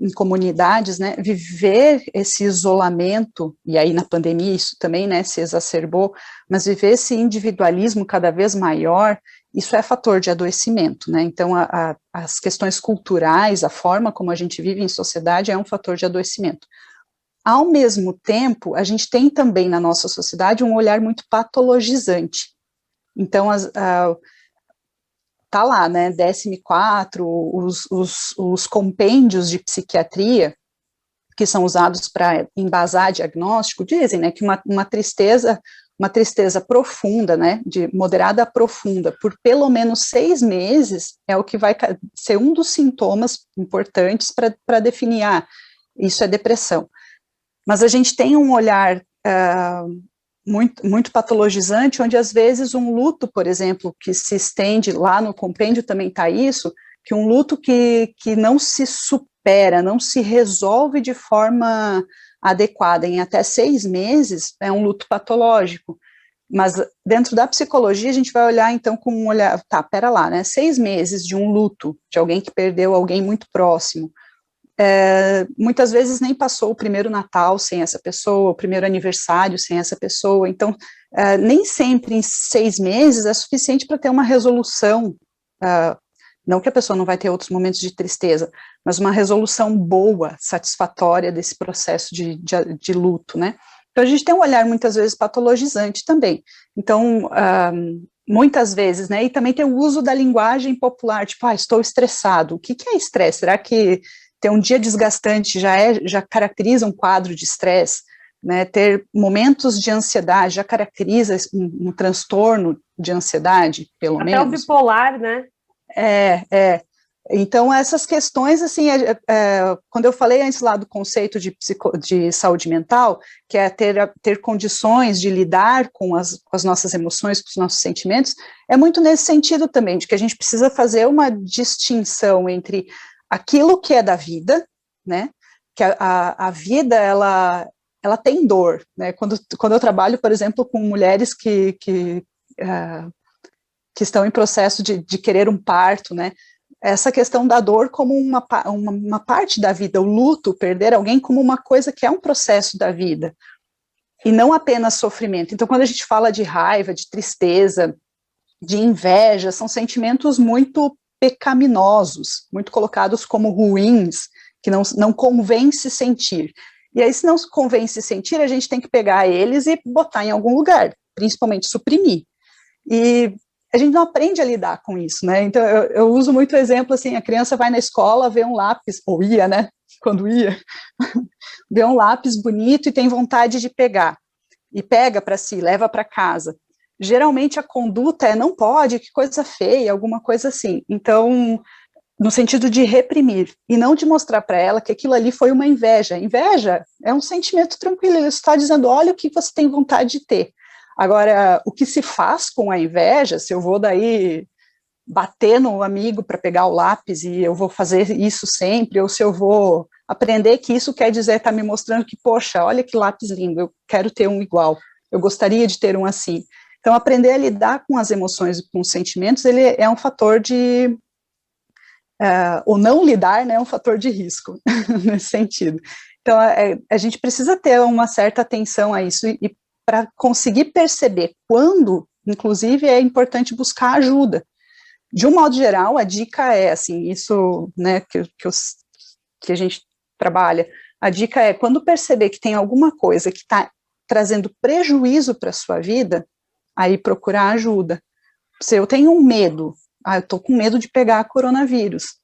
em comunidades, né, viver esse isolamento, e aí na pandemia isso também, né, se exacerbou, mas viver esse individualismo cada vez maior, isso é fator de adoecimento, né, então as questões culturais, a forma como a gente vive em sociedade é um fator de adoecimento. Ao mesmo tempo, a gente tem também na nossa sociedade um olhar muito patologizante, então tá lá, né, DSM-4, os compêndios de psiquiatria, que são usados para embasar diagnóstico, dizem, né, que uma tristeza profunda, né, de moderada a profunda, por pelo menos 6 meses, é o que vai ser um dos sintomas importantes para definir, isso é depressão. Mas a gente tem um olhar muito patologizante, onde às vezes um luto, por exemplo, que se estende, lá no compêndio também está isso, que um luto que não se supera, não se resolve de forma adequada em até 6 meses, é um luto patológico. Mas dentro da psicologia a gente vai olhar então com um olhar, pera lá, né, 6 meses de um luto, de alguém que perdeu alguém muito próximo, muitas vezes nem passou o primeiro Natal sem essa pessoa, o primeiro aniversário sem essa pessoa, então nem sempre em 6 meses é suficiente para ter uma resolução, não que a pessoa não vai ter outros momentos de tristeza, mas uma resolução boa, satisfatória desse processo de luto, né. Então a gente tem um olhar muitas vezes patologizante também, então muitas vezes, né, e também tem o uso da linguagem popular, tipo, estou estressado, o que é estresse? Será que ter um dia desgastante já caracteriza um quadro de estresse, né, ter momentos de ansiedade já caracteriza um transtorno de ansiedade, pelo menos. Até o bipolar, né? Então, essas questões, assim, quando eu falei antes lá do conceito de saúde mental, que é ter condições de lidar com as nossas emoções, com os nossos sentimentos, é muito nesse sentido também, de que a gente precisa fazer uma distinção entre aquilo que é da vida, né, que a vida, ela tem dor, né? Quando eu trabalho, por exemplo, com mulheres que estão em processo de querer um parto, né? Essa questão da dor como uma parte da vida, o luto, perder alguém como uma coisa que é um processo da vida, e não apenas sofrimento. Então, quando a gente fala de raiva, de tristeza, de inveja, são sentimentos muito pecaminosos, muito colocados como ruins, que não convém se sentir. E aí, se não convém se sentir, a gente tem que pegar eles e botar em algum lugar, principalmente suprimir. E a gente não aprende a lidar com isso, né? Então, eu uso muito o exemplo, assim, a criança vai na escola, vê um lápis, ou ia, né? Quando ia, vê um lápis bonito e tem vontade de pegar. E pega para si, leva para casa. Geralmente a conduta é não pode, que coisa feia, alguma coisa assim. Então, no sentido de reprimir, e não de mostrar para ela que aquilo ali foi uma inveja. Inveja é um sentimento tranquilo, ele está dizendo, olha o que você tem vontade de ter. Agora, o que se faz com a inveja, se eu vou daí bater no amigo para pegar o lápis e eu vou fazer isso sempre, ou se eu vou aprender que isso quer dizer, está me mostrando que, poxa, olha que lápis lindo, eu quero ter um igual, eu gostaria de ter um assim. Então, aprender a lidar com as emoções e com os sentimentos, ele é um fator de... ou não lidar, né, é um fator de risco, nesse sentido. Então, a gente precisa ter uma certa atenção a isso, e para conseguir perceber quando, inclusive, é importante buscar ajuda. De um modo geral, a dica é, assim, isso, né, que a gente trabalha, a dica é, quando perceber que tem alguma coisa que está trazendo prejuízo para a sua vida, aí procurar ajuda. Se eu tenho um medo, eu estou com medo de pegar coronavírus,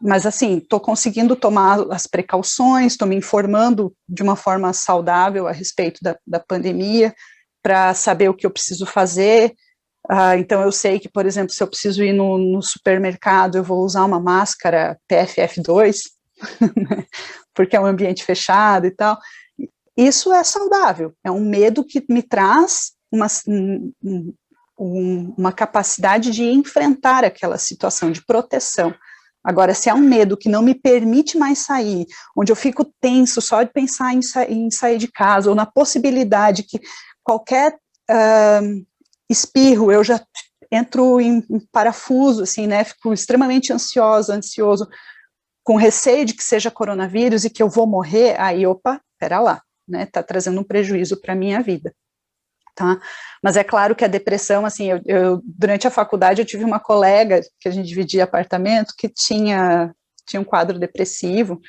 mas assim, estou conseguindo tomar as precauções, estou me informando de uma forma saudável a respeito da pandemia, para saber o que eu preciso fazer. Então eu sei que, por exemplo, se eu preciso ir no supermercado, eu vou usar uma máscara PFF2, porque é um ambiente fechado e tal. Isso é saudável, é um medo que me traz uma capacidade de enfrentar aquela situação de proteção. Agora, se é um medo que não me permite mais sair, onde eu fico tenso só de pensar em sair de casa, ou na possibilidade que qualquer espirro, eu já entro em parafuso, assim, né, fico extremamente ansioso, com receio de que seja coronavírus e que eu vou morrer, aí, opa, pera lá, né, tá trazendo um prejuízo para a minha vida, tá? Mas é claro que a depressão, assim, durante a faculdade eu tive uma colega, que a gente dividia apartamento, que tinha um quadro depressivo,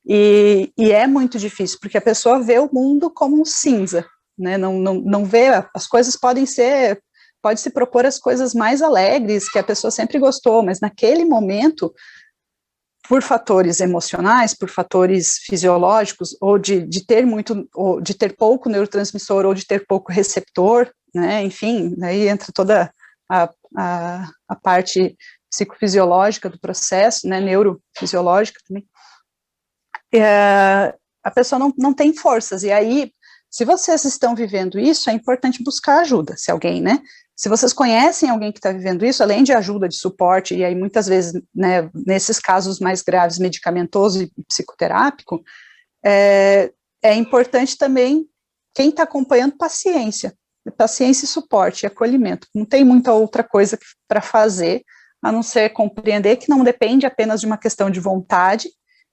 e é muito difícil, porque a pessoa vê o mundo como um cinza, né, não vê, as coisas pode se propor as coisas mais alegres, que a pessoa sempre gostou, mas naquele momento, por fatores emocionais, por fatores fisiológicos, ou de ter muito, ou de ter pouco neurotransmissor, ou de ter pouco receptor, né, enfim, aí entra toda a parte psicofisiológica do processo, né, neurofisiológica também, a pessoa não tem forças, e aí, se vocês estão vivendo isso, é importante buscar ajuda, se alguém, né, se vocês conhecem alguém que está vivendo isso, além de ajuda, de suporte, e aí muitas vezes, né, nesses casos mais graves, medicamentoso e psicoterápico, é importante também, quem está acompanhando, paciência e suporte, e acolhimento, não tem muita outra coisa para fazer, a não ser compreender que não depende apenas de uma questão de vontade,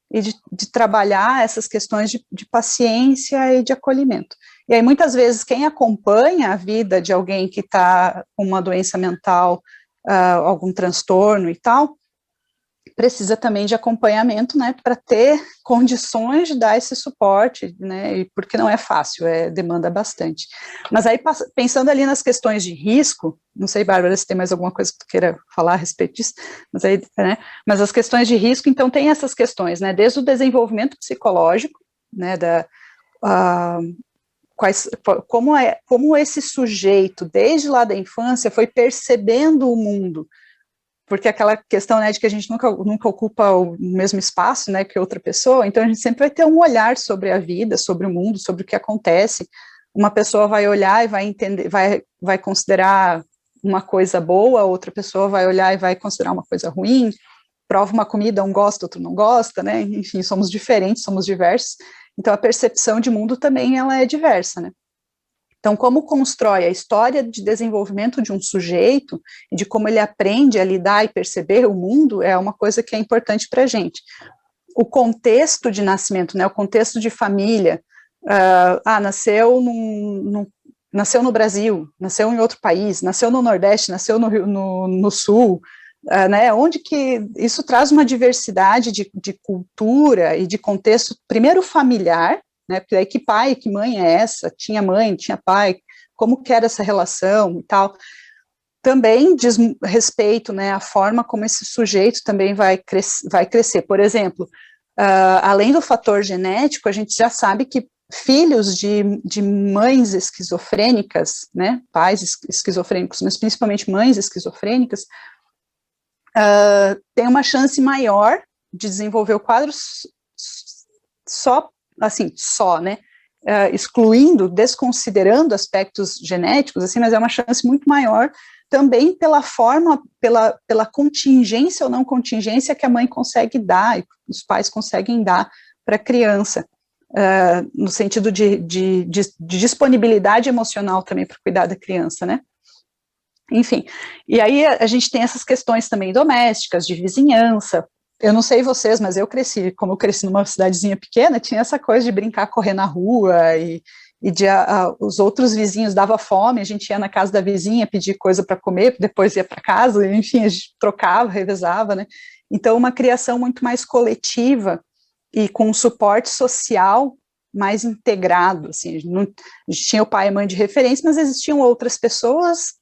e de trabalhar essas questões de paciência e de acolhimento. E aí, muitas vezes, quem acompanha a vida de alguém que está com uma doença mental, algum transtorno e tal, precisa também de acompanhamento, né, para ter condições de dar esse suporte, né, porque não é fácil, demanda bastante. Mas aí, pensando ali nas questões de risco, não sei, Bárbara, se tem mais alguma coisa que tu queira falar a respeito disso, mas aí, né, mas as questões de risco, então, tem essas questões, né, desde o desenvolvimento psicológico, né, como esse sujeito, desde lá da infância, foi percebendo o mundo, porque aquela questão, né, de que a gente nunca ocupa o mesmo espaço, né, que outra pessoa, então a gente sempre vai ter um olhar sobre a vida, sobre o mundo, sobre o que acontece. Uma pessoa vai olhar e vai entender, vai considerar uma coisa boa, outra pessoa vai olhar e vai considerar uma coisa ruim, prova uma comida, um gosta, outro não gosta, né? Enfim, somos diferentes, somos diversos. Então, a percepção de mundo também ela é diversa, né? Então, como constrói a história de desenvolvimento de um sujeito e de como ele aprende a lidar e perceber o mundo é uma coisa que é importante para a gente. O contexto de nascimento, né, o contexto de família, nasceu no Brasil, nasceu em outro país, nasceu no Nordeste, nasceu no Sul, né, onde que isso traz uma diversidade de cultura e de contexto, primeiro familiar, né, porque aí que pai, que mãe é essa, tinha mãe, tinha pai, como que era essa relação e tal, também diz respeito, né, à forma como esse sujeito também vai crescer, por exemplo, além do fator genético, a gente já sabe que filhos de mães esquizofrênicas, né, pais esquizofrênicos, mas principalmente mães esquizofrênicas, tem uma chance maior de desenvolver o quadro só, né, excluindo, desconsiderando aspectos genéticos, assim, mas é uma chance muito maior também pela forma, pela contingência ou não contingência que a mãe consegue dar, e os pais conseguem dar para a criança, no sentido de disponibilidade emocional também para cuidar da criança, né? Enfim, e aí a gente tem essas questões também domésticas, de vizinhança. Eu não sei vocês, mas como eu cresci numa cidadezinha pequena, tinha essa coisa de brincar, correr na rua, e os outros vizinhos dava fome, a gente ia na casa da vizinha pedir coisa para comer, depois ia para casa, enfim, a gente trocava, revezava, né? Então, uma criação muito mais coletiva e com um suporte social mais integrado, assim, a gente tinha o pai e a mãe de referência, mas existiam outras pessoas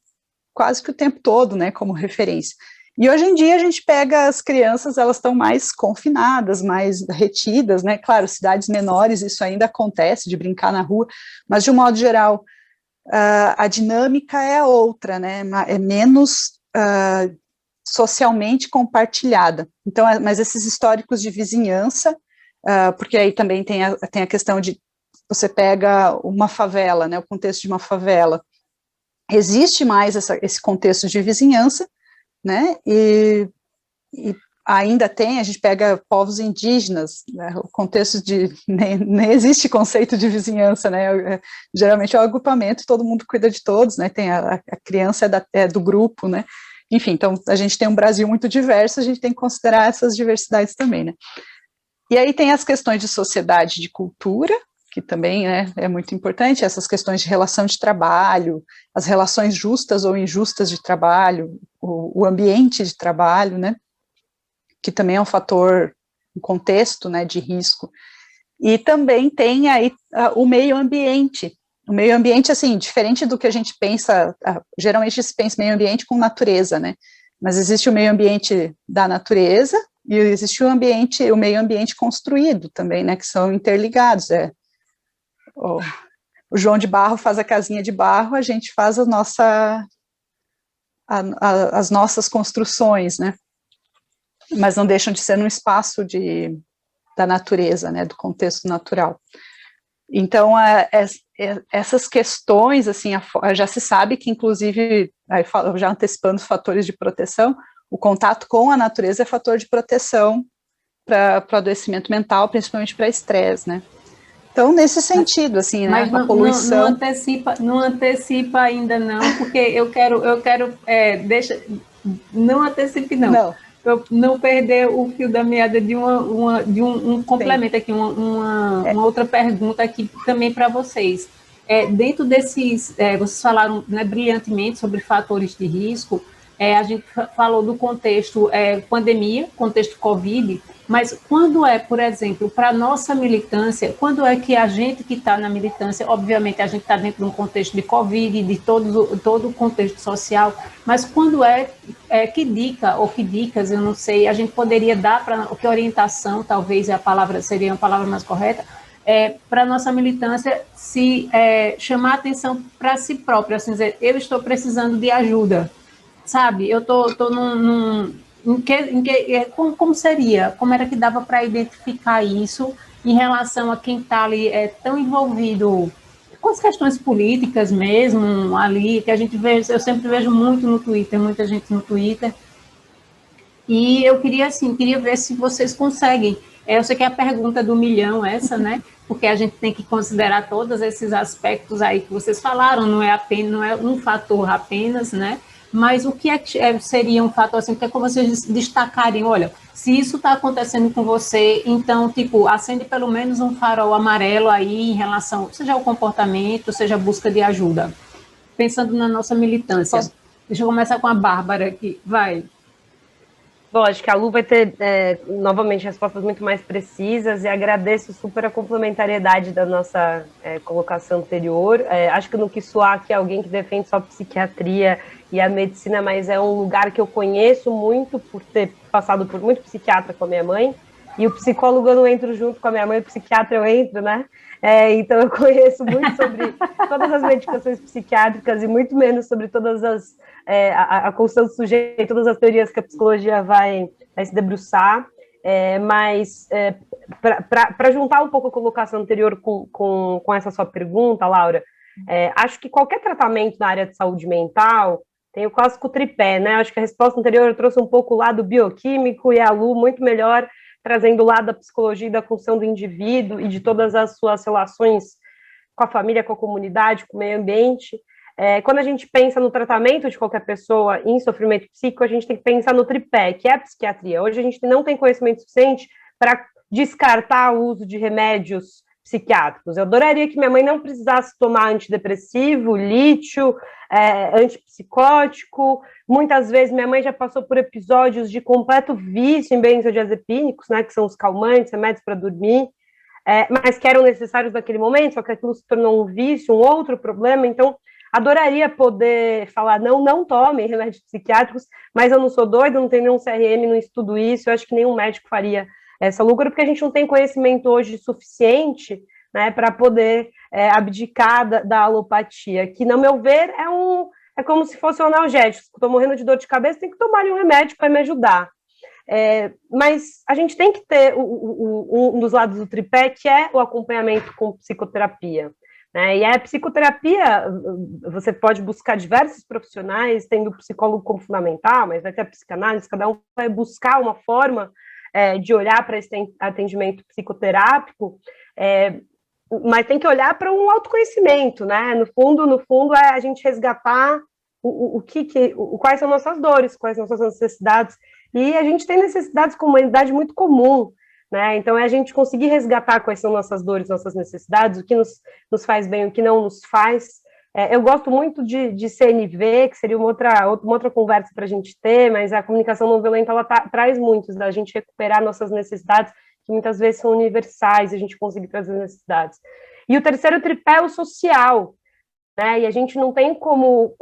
quase que o tempo todo, né, como referência. E hoje em dia a gente pega as crianças, elas estão mais confinadas, mais retidas, né, claro, cidades menores isso ainda acontece, de brincar na rua, mas de um modo geral, a dinâmica é outra, né, é menos socialmente compartilhada. Então, mas esses históricos de vizinhança, porque aí também tem a questão de, você pega uma favela, né, o contexto de uma favela, existe mais esse contexto de vizinhança, né, e ainda tem, a gente pega povos indígenas, né, o contexto nem existe conceito de vizinhança, né, geralmente é um agrupamento, todo mundo cuida de todos, né, tem a criança é do grupo, né, enfim, então a gente tem um Brasil muito diverso, a gente tem que considerar essas diversidades também, né. E aí tem as questões de sociedade e de cultura, que também, né, é muito importante, essas questões de relação de trabalho, as relações justas ou injustas de trabalho, o ambiente de trabalho, né, que também é um fator, um contexto, né, de risco. E também tem aí o meio ambiente. O meio ambiente, assim, diferente do que a gente pensa, geralmente se pensa meio ambiente com natureza, né, mas existe o meio ambiente da natureza e existe o meio ambiente construído também, né, que são interligados, o João de Barro faz a casinha de barro, a gente faz as nossas construções, né, mas não deixam de ser num espaço da natureza, né, do contexto natural. Então, essas questões, assim, já se sabe que, inclusive, já antecipando os fatores de proteção, o contato com a natureza é fator de proteção para o adoecimento mental, principalmente para estresse, né. Então, nesse sentido, assim, né, mas a poluição... não antecipa ainda não, porque eu quero não antecipe não. Para não perder o fio da meada de um complemento aqui, uma outra pergunta aqui também para vocês. Dentro desses, vocês falaram, né, brilhantemente sobre fatores de risco, a gente falou do contexto pandemia, contexto Covid, mas quando por exemplo, para a nossa militância, quando é que a gente que está na militância, obviamente a gente está dentro de um contexto de Covid, de todo o contexto social, mas quando que dica ou que dicas, eu não sei, a gente poderia dar para que orientação, talvez seria a palavra mais correta, para a nossa militância se chamar atenção para si própria, assim dizer, eu estou precisando de ajuda, sabe? Eu estou como seria? Como era que dava para identificar isso em relação a quem está ali tão envolvido com as questões políticas mesmo, ali, que a gente vê, eu sempre vejo muito no Twitter, muita gente no Twitter, E eu queria, assim, queria ver se vocês conseguem. Eu sei que é a pergunta do milhão essa, né? Porque a gente tem que considerar todos esses aspectos aí que vocês falaram, não é apenas, não é um fator apenas, né? Mas o que seria um fator assim, o que é que vocês destacariam? Olha, se isso está acontecendo com você, então, tipo, acende pelo menos um farol amarelo aí em relação, seja ao comportamento, seja a busca de ajuda. Pensando na nossa militância. Deixa eu começar com a Bárbara aqui. Vai. Bom, acho que a Lu vai ter, novamente, respostas muito mais precisas e agradeço super a complementariedade da nossa colocação anterior. Acho que no que soar aqui é alguém que defende só a psiquiatria e a medicina, mas é um lugar que eu conheço muito por ter passado por muito psiquiatra com a minha mãe, e o psicólogo eu não entro junto com a minha mãe, o psiquiatra eu entro, né? Então eu conheço muito sobre todas as medicações psiquiátricas e muito menos sobre todas as a construção do sujeito, todas as teorias que a psicologia vai se debruçar, mas para juntar um pouco a colocação anterior com essa sua pergunta, Laura, acho que qualquer tratamento na área de saúde mental tem o clássico tripé, né? Acho que a resposta anterior eu trouxe um pouco o lado bioquímico e a Lu muito melhor, trazendo o lado da psicologia e da função do indivíduo e de todas as suas relações com a família, com a comunidade, com o meio ambiente. Quando a gente pensa no tratamento de qualquer pessoa em sofrimento psíquico, a gente tem que pensar no tripé, que é a psiquiatria. Hoje a gente não tem conhecimento suficiente para descartar o uso de remédios psiquiátricos. Eu adoraria que minha mãe não precisasse tomar antidepressivo, lítio, antipsicótico. Muitas vezes minha mãe já passou por episódios de completo vício em benzodiazepínicos, né, que são os calmantes, remédios para dormir, mas que eram necessários naquele momento, só que aquilo se tornou um vício, um outro problema. Então, adoraria poder falar, não tomem remédios psiquiátricos, mas eu não sou doida, não tenho nenhum CRM, não estudo isso, eu acho que nenhum médico faria essa loucura, porque a gente não tem conhecimento hoje suficiente, né, para poder abdicar da alopatia, que, no meu ver, é como se fosse um analgésico. Estou morrendo de dor de cabeça, tem que tomar um remédio para me ajudar. Mas a gente tem que ter um dos lados do tripé, que é o acompanhamento com psicoterapia. E a psicoterapia, você pode buscar diversos profissionais, tendo o psicólogo como fundamental, mas vai ter a psicanálise, cada um vai buscar uma forma de olhar para esse atendimento psicoterápico, mas tem que olhar para um autoconhecimento, né? No fundo é a gente resgatar quais são nossas dores, quais são nossas necessidades, e a gente tem necessidades com humanidade muito comum, né? Então, é a gente conseguir resgatar quais são nossas dores, nossas necessidades, o que nos faz bem, o que não nos faz. Eu gosto muito de CNV, que seria uma outra conversa para a gente ter, mas a comunicação não violenta, ela traz muito da gente recuperar nossas necessidades, que muitas vezes são universais, e a gente conseguir trazer necessidades. E o terceiro tripé é o social, né? E a gente não tem como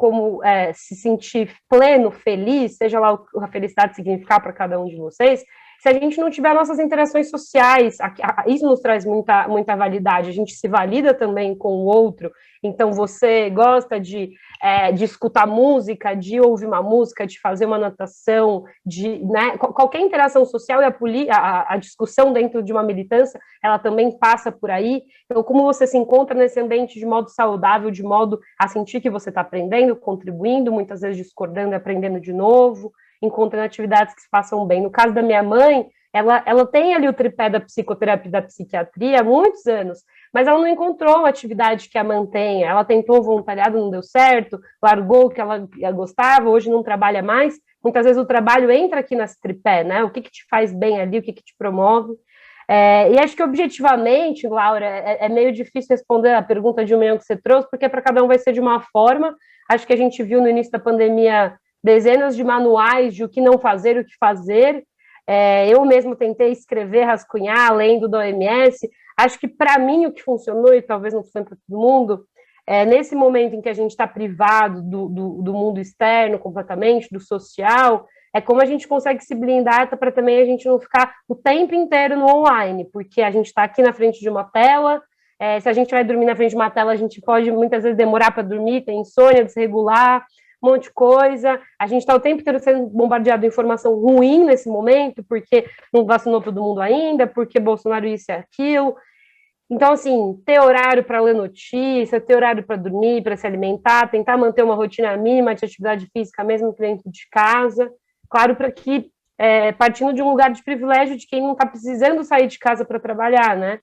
se sentir pleno, feliz, seja lá o que a felicidade significar para cada um de vocês, se a gente não tiver nossas interações sociais. Isso nos traz muita validade, a gente se valida também com o outro. Então, você gosta de escutar música, de ouvir uma música, de fazer uma natação, né, qualquer interação social, e a discussão dentro de uma militância, ela também passa por aí. Então, como você se encontra nesse ambiente de modo saudável, de modo a sentir que você está aprendendo, contribuindo, muitas vezes discordando e aprendendo de novo, encontrando atividades que se façam bem. No caso da minha mãe, ela tem ali o tripé da psicoterapia e da psiquiatria há muitos anos, mas ela não encontrou uma atividade que a mantenha. Ela tentou voluntariado, não deu certo, largou o que ela gostava, hoje não trabalha mais. Muitas vezes o trabalho entra aqui nesse tripé, né? O que te faz bem ali, o que te promove. E acho que objetivamente, Laura, é meio difícil responder a pergunta de 1 milhão que você trouxe, porque para cada um vai ser de uma forma. Acho que a gente viu no início da pandemia dezenas de manuais de o que não fazer, o que fazer. Eu mesmo tentei escrever, rascunhar, lendo da OMS. Acho que, para mim, o que funcionou, e talvez não funcione para todo mundo, nesse momento em que a gente está privado do mundo externo completamente, do social, é como a gente consegue se blindar para também a gente não ficar o tempo inteiro no online, porque a gente está aqui na frente de uma tela. Se a gente vai dormir na frente de uma tela, a gente pode muitas vezes demorar para dormir, ter insônia, desregular, um monte de coisa. A gente está o tempo inteiro sendo bombardeado de informação ruim nesse momento, porque não vacinou todo mundo ainda, porque Bolsonaro isso e aquilo. Então, assim, ter horário para ler notícia, ter horário para dormir, para se alimentar, tentar manter uma rotina mínima de atividade física, mesmo que dentro de casa. Claro, para que partindo de um lugar de privilégio de quem não está precisando sair de casa para trabalhar, né?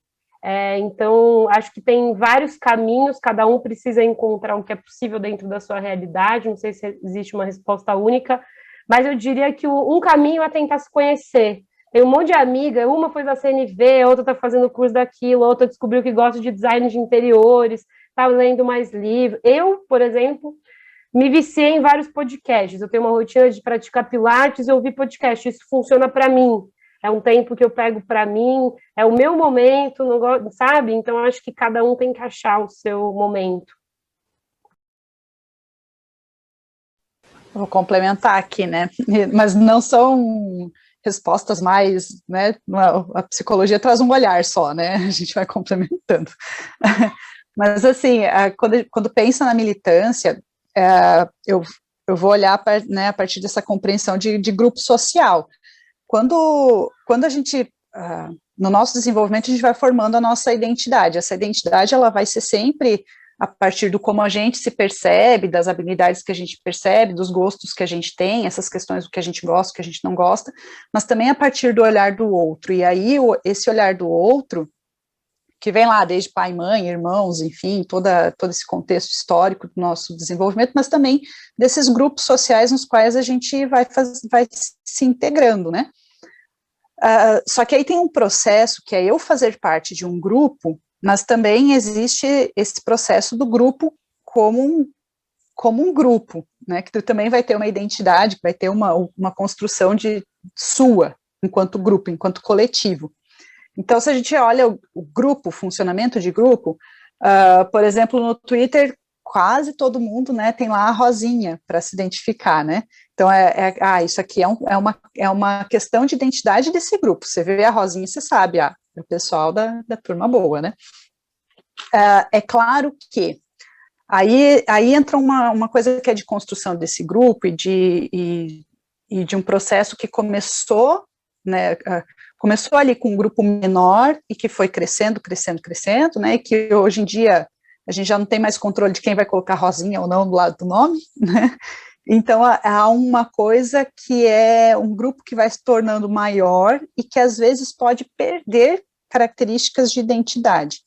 Então, acho que tem vários caminhos, cada um precisa encontrar o que é possível dentro da sua realidade, não sei se existe uma resposta única, mas eu diria que um caminho é tentar se conhecer. Tem um monte de amiga, uma foi da CNV, a outra está fazendo curso daquilo, a outra descobriu que gosta de design de interiores, está lendo mais livros. Eu, por exemplo, me viciei em vários podcasts. Eu tenho uma rotina de praticar pilates e ouvir podcast. Isso funciona para mim. É um tempo que eu pego para mim, é o meu momento, não gosto, sabe? Então, eu acho que cada um tem que achar o seu momento. Vou complementar aqui, né? Mas não são respostas mais, né? A psicologia traz um olhar só, né? A gente vai complementando. Mas, assim, quando pensa na militância, eu vou olhar né, a partir dessa compreensão de grupo social. Quando a gente, no nosso desenvolvimento, a gente vai formando a nossa identidade. Essa identidade, ela vai ser sempre a partir do como a gente se percebe, das habilidades que a gente percebe, dos gostos que a gente tem, essas questões do que a gente gosta, do que a gente não gosta, mas também a partir do olhar do outro. E aí, esse olhar do outro, que vem lá desde pai, mãe, irmãos, enfim, todo esse contexto histórico do nosso desenvolvimento, mas também desses grupos sociais nos quais a gente vai se integrando, né? Só que aí tem um processo que é eu fazer parte de um grupo, mas também existe esse processo do grupo como um grupo, né, que tu também vai ter uma identidade, vai ter uma construção sua, enquanto grupo, enquanto coletivo. Então, se a gente olha o grupo, o funcionamento de grupo, por exemplo, no Twitter, quase todo mundo, né, tem lá a rosinha para se identificar, né? Então, isso aqui é uma questão de identidade desse grupo. Você vê a rosinha, você sabe, é o pessoal da turma boa, né? É claro que aí entra uma coisa que é de construção desse grupo e de um processo que começou, né, começou ali com um grupo menor e que foi crescendo, né, e que hoje em dia a gente já não tem mais controle de quem vai colocar rosinha ou não do lado do nome, né, então há uma coisa que é um grupo que vai se tornando maior e que às vezes pode perder características de identidade.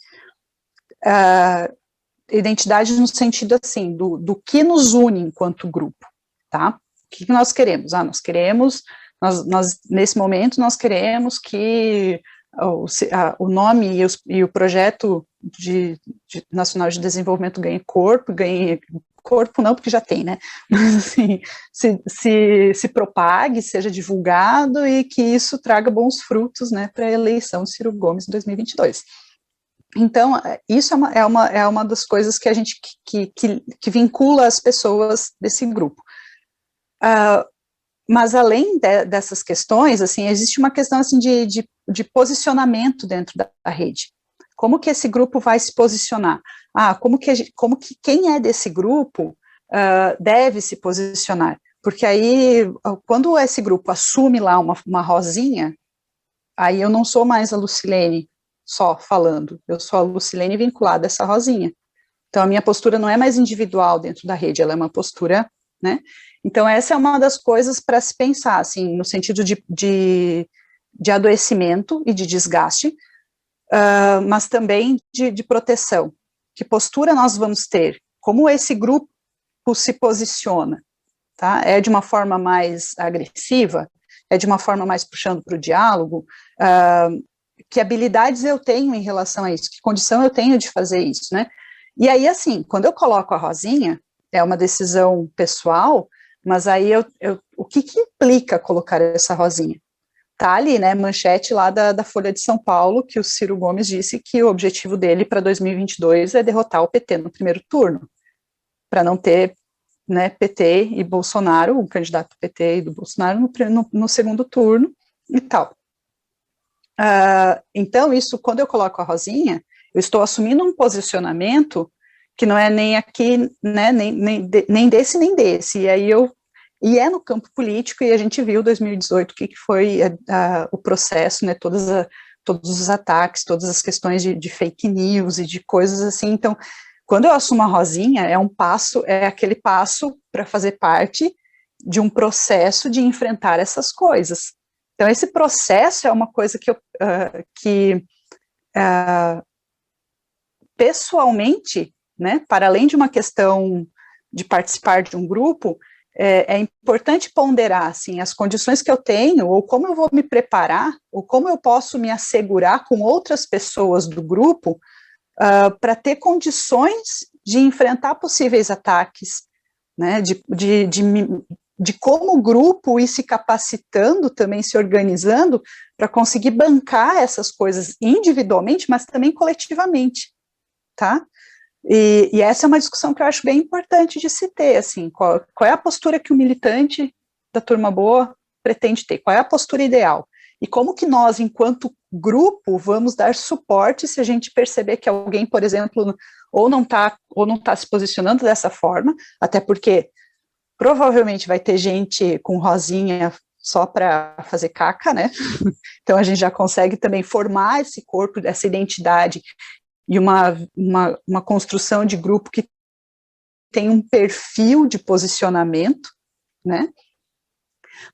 Identidade no sentido, assim, do que nos une enquanto grupo, tá? O que nós queremos? Nós nesse momento, nós queremos que o nome e o projeto nacional de desenvolvimento ganhe corpo não, porque já tem, né, mas assim, se propague, seja divulgado e que isso traga bons frutos, né, para a eleição de Ciro Gomes em 2022. Então, isso é uma das coisas que a gente, que vincula as pessoas desse grupo. Mas além dessas questões, assim, existe uma questão, assim, de posicionamento dentro da rede. Como que esse grupo vai se posicionar? Como que quem é desse grupo deve se posicionar? Porque aí, quando esse grupo assume lá uma rosinha, aí eu não sou mais a Lucilene só falando, eu sou a Lucilene vinculada a essa rosinha. Então, a minha postura não é mais individual dentro da rede, ela é uma postura, né? Então, essa é uma das coisas para se pensar, assim, no sentido de adoecimento e de desgaste, mas também de proteção. Que postura nós vamos ter? Como esse grupo se posiciona? Tá? É de uma forma mais agressiva? É de uma forma mais puxando para o diálogo? Que habilidades eu tenho em relação a isso? Que condição eu tenho de fazer isso, né? E aí, assim, quando eu coloco a rosinha, é uma decisão pessoal, mas aí o que implica colocar essa rosinha? Tá ali, né, manchete lá da Folha de São Paulo, que o Ciro Gomes disse que o objetivo dele para 2022 é derrotar o PT no primeiro turno, para não ter, né, PT e Bolsonaro, o candidato do PT e do Bolsonaro no segundo turno e tal. Então, isso, quando eu coloco a rosinha, eu estou assumindo um posicionamento que não é nem aqui, né, nem desse, nem desse, e aí e é no campo político, e a gente viu em 2018 o que foi o processo, né, todos os ataques, todas as questões de fake news e de coisas assim. Então, quando eu assumo a rosinha, é aquele passo para fazer parte de um processo de enfrentar essas coisas, Então, esse processo é uma coisa que pessoalmente, né, para além de uma questão de participar de um grupo, é importante ponderar, assim, as condições que eu tenho, ou como eu vou me preparar, ou como eu posso me assegurar com outras pessoas do grupo, para ter condições de enfrentar possíveis ataques, né, de como o grupo ir se capacitando, também se organizando, para conseguir bancar essas coisas individualmente, mas também coletivamente, tá? E essa é uma discussão que eu acho bem importante de se ter, assim, qual é a postura que o militante da Turma Boa pretende ter, qual é a postura ideal, e como que nós, enquanto grupo, vamos dar suporte se a gente perceber que alguém, por exemplo, ou não tá se posicionando dessa forma, até porque provavelmente vai ter gente com rosinha só para fazer caca, né? Então a gente já consegue também formar esse corpo, essa identidade, e uma construção de grupo que tem um perfil de posicionamento, né?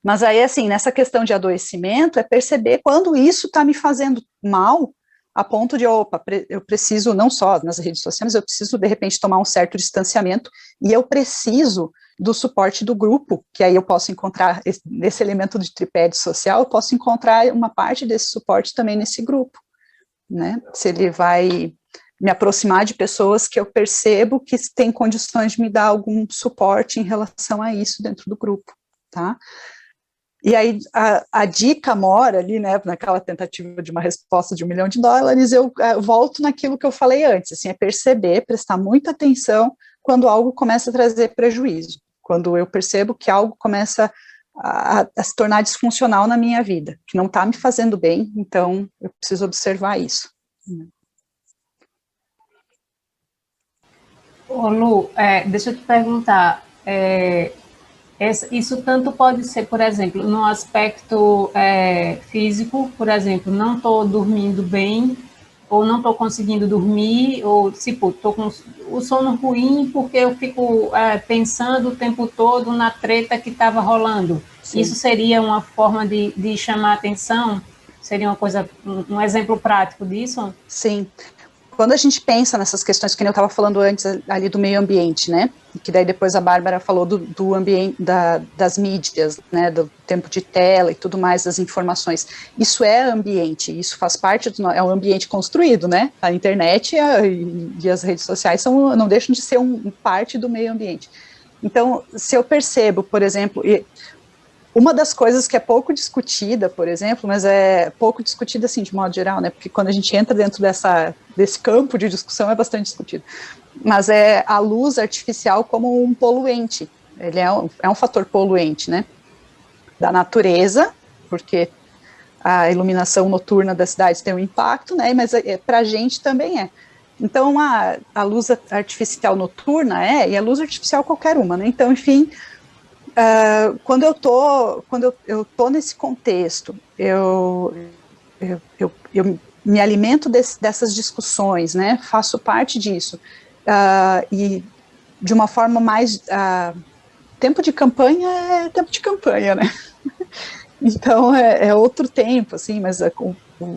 Mas aí, assim, nessa questão de adoecimento, é perceber quando isso está me fazendo mal, a ponto de, opa, eu preciso, não só nas redes sociais, eu preciso, de repente, tomar um certo distanciamento, e eu preciso do suporte do grupo, que aí eu posso encontrar, nesse elemento de tripé social, eu posso encontrar uma parte desse suporte também nesse grupo, né? Se ele vai me aproximar de pessoas que eu percebo que têm condições de me dar algum suporte em relação a isso dentro do grupo, tá? E aí a dica mora ali, né, naquela tentativa de uma resposta de $1 milhão, eu volto naquilo que eu falei antes, assim, é perceber, prestar muita atenção quando algo começa a trazer prejuízo, quando eu percebo que algo começa a se tornar disfuncional na minha vida, que não está me fazendo bem, então eu preciso observar isso. Ô Lu, deixa eu te perguntar, isso tanto pode ser, por exemplo, no aspecto físico, por exemplo, não estou dormindo bem, ou não estou conseguindo dormir, ou tipo, estou com o sono ruim porque eu fico pensando o tempo todo na treta que estava rolando. Sim. Isso seria uma forma de chamar atenção? Seria uma coisa, um exemplo prático disso? Sim. Quando a gente pensa nessas questões, que eu estava falando antes ali do meio ambiente, né, que daí depois a Bárbara falou do ambiente, das mídias, né, do tempo de tela e tudo mais, das informações, isso é ambiente, isso faz parte, é um ambiente construído, né, a internet e as redes sociais não deixam de ser parte do meio ambiente. Então, se eu percebo, por exemplo, uma das coisas que é pouco discutida, por exemplo, mas é pouco discutida assim, de modo geral, né, porque quando a gente entra dentro desse campo de discussão é bastante discutido, mas é a luz artificial como um poluente, ele é um fator poluente, né, da natureza, porque a iluminação noturna das cidades tem um impacto, né, mas para a gente também é. Então, a luz artificial noturna e a luz artificial qualquer uma, né, então, enfim, quando eu tô nesse contexto, eu me alimento dessas discussões, né, faço parte disso, e de uma forma mais, tempo de campanha é tempo de campanha, né, então é outro tempo, assim, mas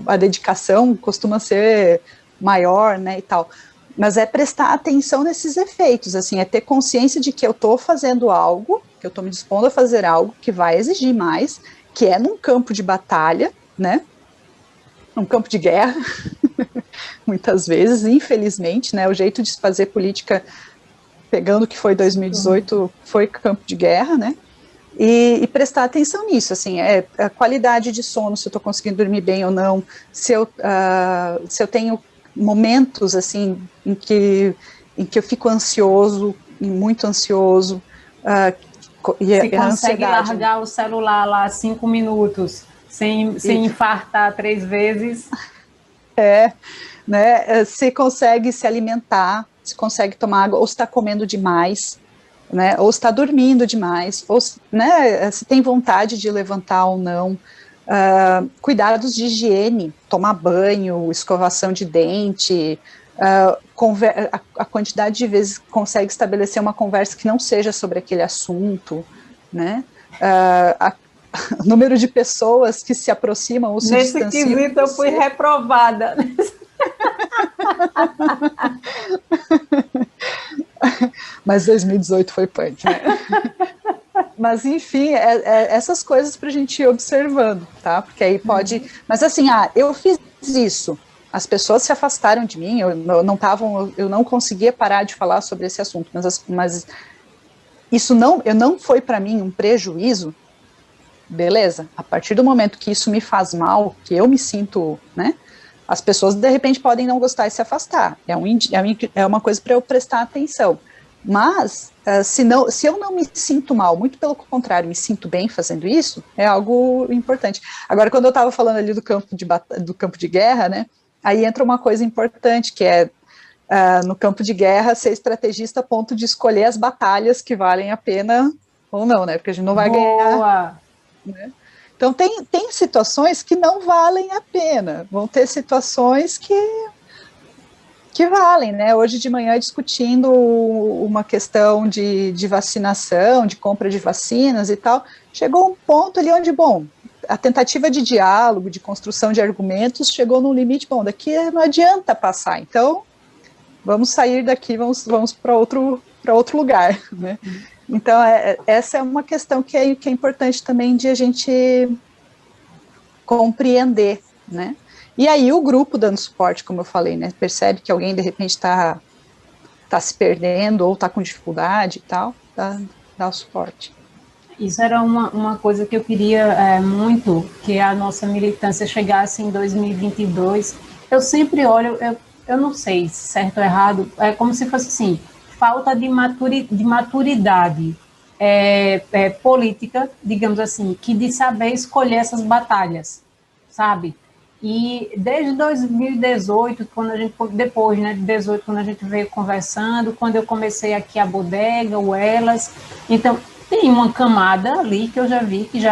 a dedicação costuma ser maior, né, e tal, mas é prestar atenção nesses efeitos, assim, é ter consciência de que eu estou fazendo algo, que eu estou me dispondo a fazer algo que vai exigir mais, que é num campo de batalha, né, num campo de guerra, muitas vezes, infelizmente, né, o jeito de se fazer política, pegando o que foi 2018, foi campo de guerra, né, e prestar atenção nisso, assim, a qualidade de sono, se eu estou conseguindo dormir bem ou não, se eu tenho momentos, assim, em que eu fico ansioso, muito ansioso, se consegue largar o celular lá 5 minutos, sem infartar 3 vezes. Né, se consegue se alimentar, se consegue tomar água, ou se está comendo demais, né, ou se está dormindo demais, ou né, se tem vontade de levantar ou não, cuidados de higiene, tomar banho, escovação de dente, a quantidade de vezes consegue estabelecer uma conversa que não seja sobre aquele assunto, né, número de pessoas que se aproximam ou se Nesse distanciam. quesito eu fui reprovada. Mas 2018 foi punk, né? Mas, enfim, essas coisas para a gente ir observando, tá? Porque aí pode... Mas assim, eu fiz isso, as pessoas se afastaram de mim, eu não conseguia parar de falar sobre esse assunto, mas isso não foi para mim um prejuízo, beleza? A partir do momento que isso me faz mal, que eu me sinto, né? As pessoas, de repente, podem não gostar e se afastar. É uma coisa para eu prestar atenção. Mas, se eu não me sinto mal, muito pelo contrário, me sinto bem fazendo isso, é algo importante. Agora, quando eu estava falando ali do campo de guerra, né, aí entra uma coisa importante, que é, no campo de guerra, ser estrategista a ponto de escolher as batalhas que valem a pena ou não, né, porque a gente não vai ganhar. Né? Então, tem situações que não valem a pena, vão ter situações que valem, né? Hoje de manhã discutindo uma questão de vacinação, de compra de vacinas e tal, chegou um ponto ali onde, bom, a tentativa de diálogo, de construção de argumentos chegou num limite, bom, daqui não adianta passar, então vamos sair daqui, vamos para outro lugar, né? Então, essa é uma questão que é importante também de a gente compreender, né? E aí o grupo dando suporte, como eu falei, né? Percebe que alguém, de repente, está se perdendo ou está com dificuldade e tal, dá o suporte. Isso era uma coisa que eu queria muito, que a nossa militância chegasse em 2022. Eu sempre olho, eu não sei se certo ou errado, é como se fosse assim, falta de maturidade política, digamos assim, que de saber escolher essas batalhas, sabe? E desde 2018, depois, né, de 2018, quando a gente veio conversando, quando eu comecei aqui a bodega, o Elas, então tem uma camada ali que eu já vi que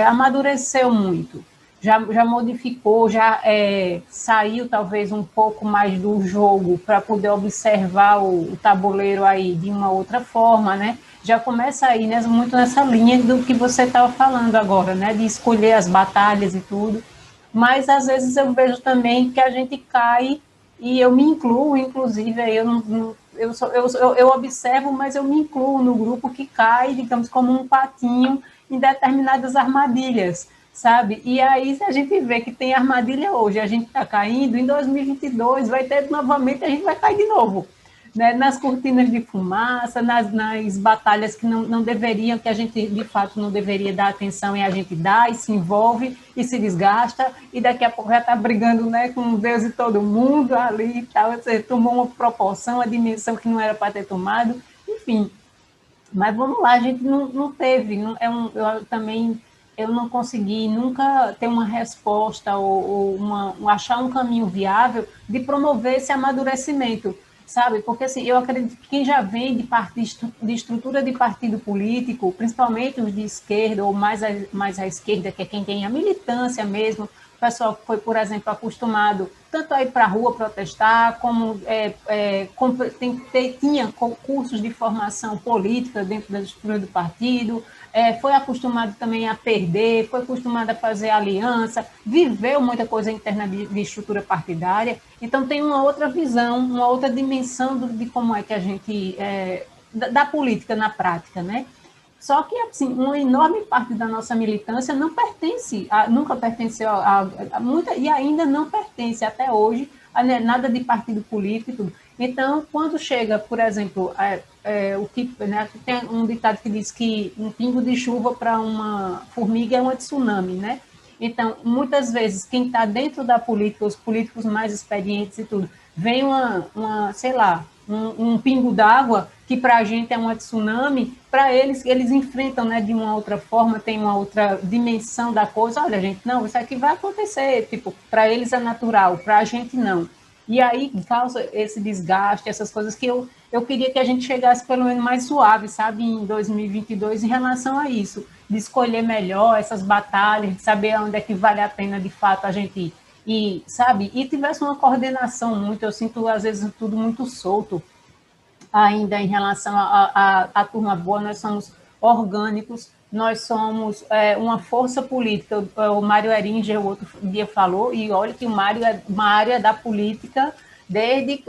amadureceu muito, já modificou, já saiu talvez um pouco mais do jogo para poder observar o tabuleiro aí de uma outra forma, né? Já começa aí muito nessa linha do que você estava falando agora, né? De escolher as batalhas e tudo. Mas às vezes eu vejo também que a gente cai, e eu me incluo, inclusive, eu observo, mas eu me incluo no grupo que cai, digamos, como um patinho em determinadas armadilhas, sabe? E aí, se a gente vê que tem armadilha hoje, a gente está caindo, em 2022 vai ter novamente, a gente vai cair de novo. Né, nas cortinas de fumaça, nas batalhas que não deveriam, que a gente de fato não deveria dar atenção, e a gente dá e se envolve e se desgasta, e daqui a pouco já está brigando, né, com Deus e todo mundo ali e tal, você tomou uma proporção, a dimensão que não era para ter tomado, enfim. Mas vamos lá, a gente não teve, eu não consegui nunca ter uma resposta ou achar um caminho viável de promover esse amadurecimento, sabe? Porque assim, eu acredito que quem já vem de estrutura de partido político, principalmente os de esquerda ou mais à esquerda, que é quem tem a militância mesmo, o pessoal que foi, por exemplo, acostumado tanto a ir para a rua protestar, como tinha cursos de formação política dentro da estrutura do partido, foi acostumado também a perder, foi acostumado a fazer aliança, viveu muita coisa interna de estrutura partidária, então tem uma outra visão, uma outra dimensão de como é que a gente... da política na prática, né? Só que, assim, uma enorme parte da nossa militância nunca pertenceu a muita, e ainda não pertence até hoje a nada de partido político. Então, quando chega, por exemplo, tem um ditado que diz que um pingo de chuva para uma formiga é uma tsunami, né? Então, muitas vezes, quem está dentro da política, os políticos mais experientes e tudo, vem um pingo d'água, que para a gente é uma tsunami, para eles enfrentam, né, de uma outra forma, tem uma outra dimensão da coisa. Olha, gente, não, isso aqui vai acontecer, tipo, para eles é natural, para a gente não. E aí causa esse desgaste, essas coisas que eu queria que a gente chegasse pelo menos mais suave, sabe, em 2022 em relação a isso, de escolher melhor essas batalhas, de saber onde é que vale a pena de fato a gente ir. E tivesse uma coordenação muito, eu sinto às vezes tudo muito solto ainda em relação à turma boa, nós somos orgânicos, nós somos uma força política. O Mário Heringer, o outro dia, falou, e olha que o Mário é uma área da política desde,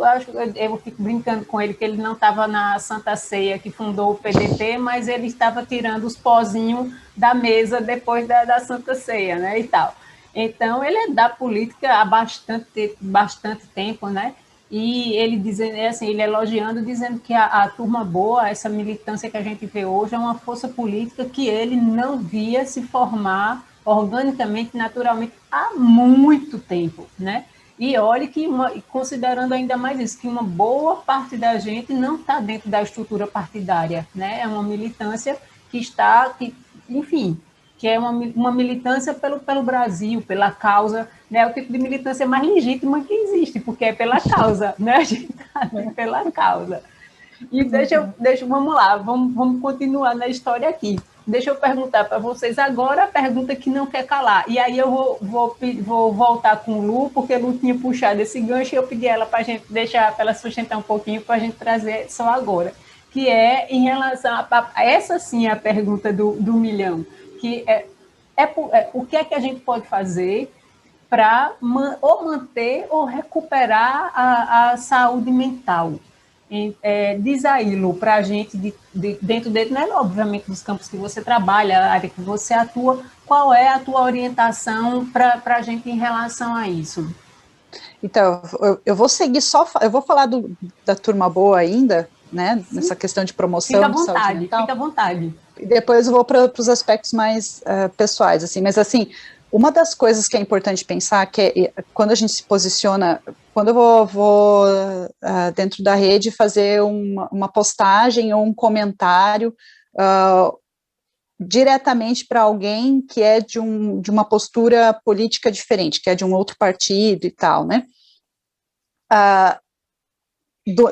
eu fico brincando com ele, que ele não estava na Santa Ceia, que fundou o PDT, mas ele estava tirando os pozinhos da mesa depois da Santa Ceia, né, e tal. Então, ele é da política há bastante tempo, né, e ele dizendo, assim, ele elogiando, dizendo que a turma boa, essa militância que a gente vê hoje, é uma força política que ele não via se formar organicamente, naturalmente, há muito tempo, né? E olhe que, considerando ainda mais isso, que uma boa parte da gente não está dentro da estrutura partidária, né? É uma militância que está, enfim, que é uma militância pelo Brasil, pela causa, né? É o tipo de militância mais legítima que existe, porque é pela causa, né? A gente está pela causa. E vamos lá, vamos continuar na história aqui. Deixa eu perguntar para vocês agora a pergunta que não quer calar. E aí eu vou voltar com o Lu, porque Lu tinha puxado esse gancho e eu pedi ela para a gente deixar, para ela sustentar um pouquinho, para a gente trazer só agora. Que é em relação a essa sim é a pergunta do milhão, que o que é que a gente pode fazer para ou manter ou recuperar a saúde mental. Diz aí, Lu, para a gente, dentro dele, né, obviamente, dos campos que você trabalha, a área que você atua, qual é a tua orientação para a gente em relação a isso? Então, eu vou seguir eu vou falar da turma boa ainda, né, sim, nessa questão de promoção fica à vontade, de saúde mental. Fica à vontade. E depois eu vou para os aspectos mais pessoais, assim, mas assim, uma das coisas que é importante pensar, que é quando a gente se posiciona, quando eu vou dentro da rede fazer uma postagem ou um comentário diretamente para alguém que é de uma postura política diferente, que é de um outro partido e tal, né?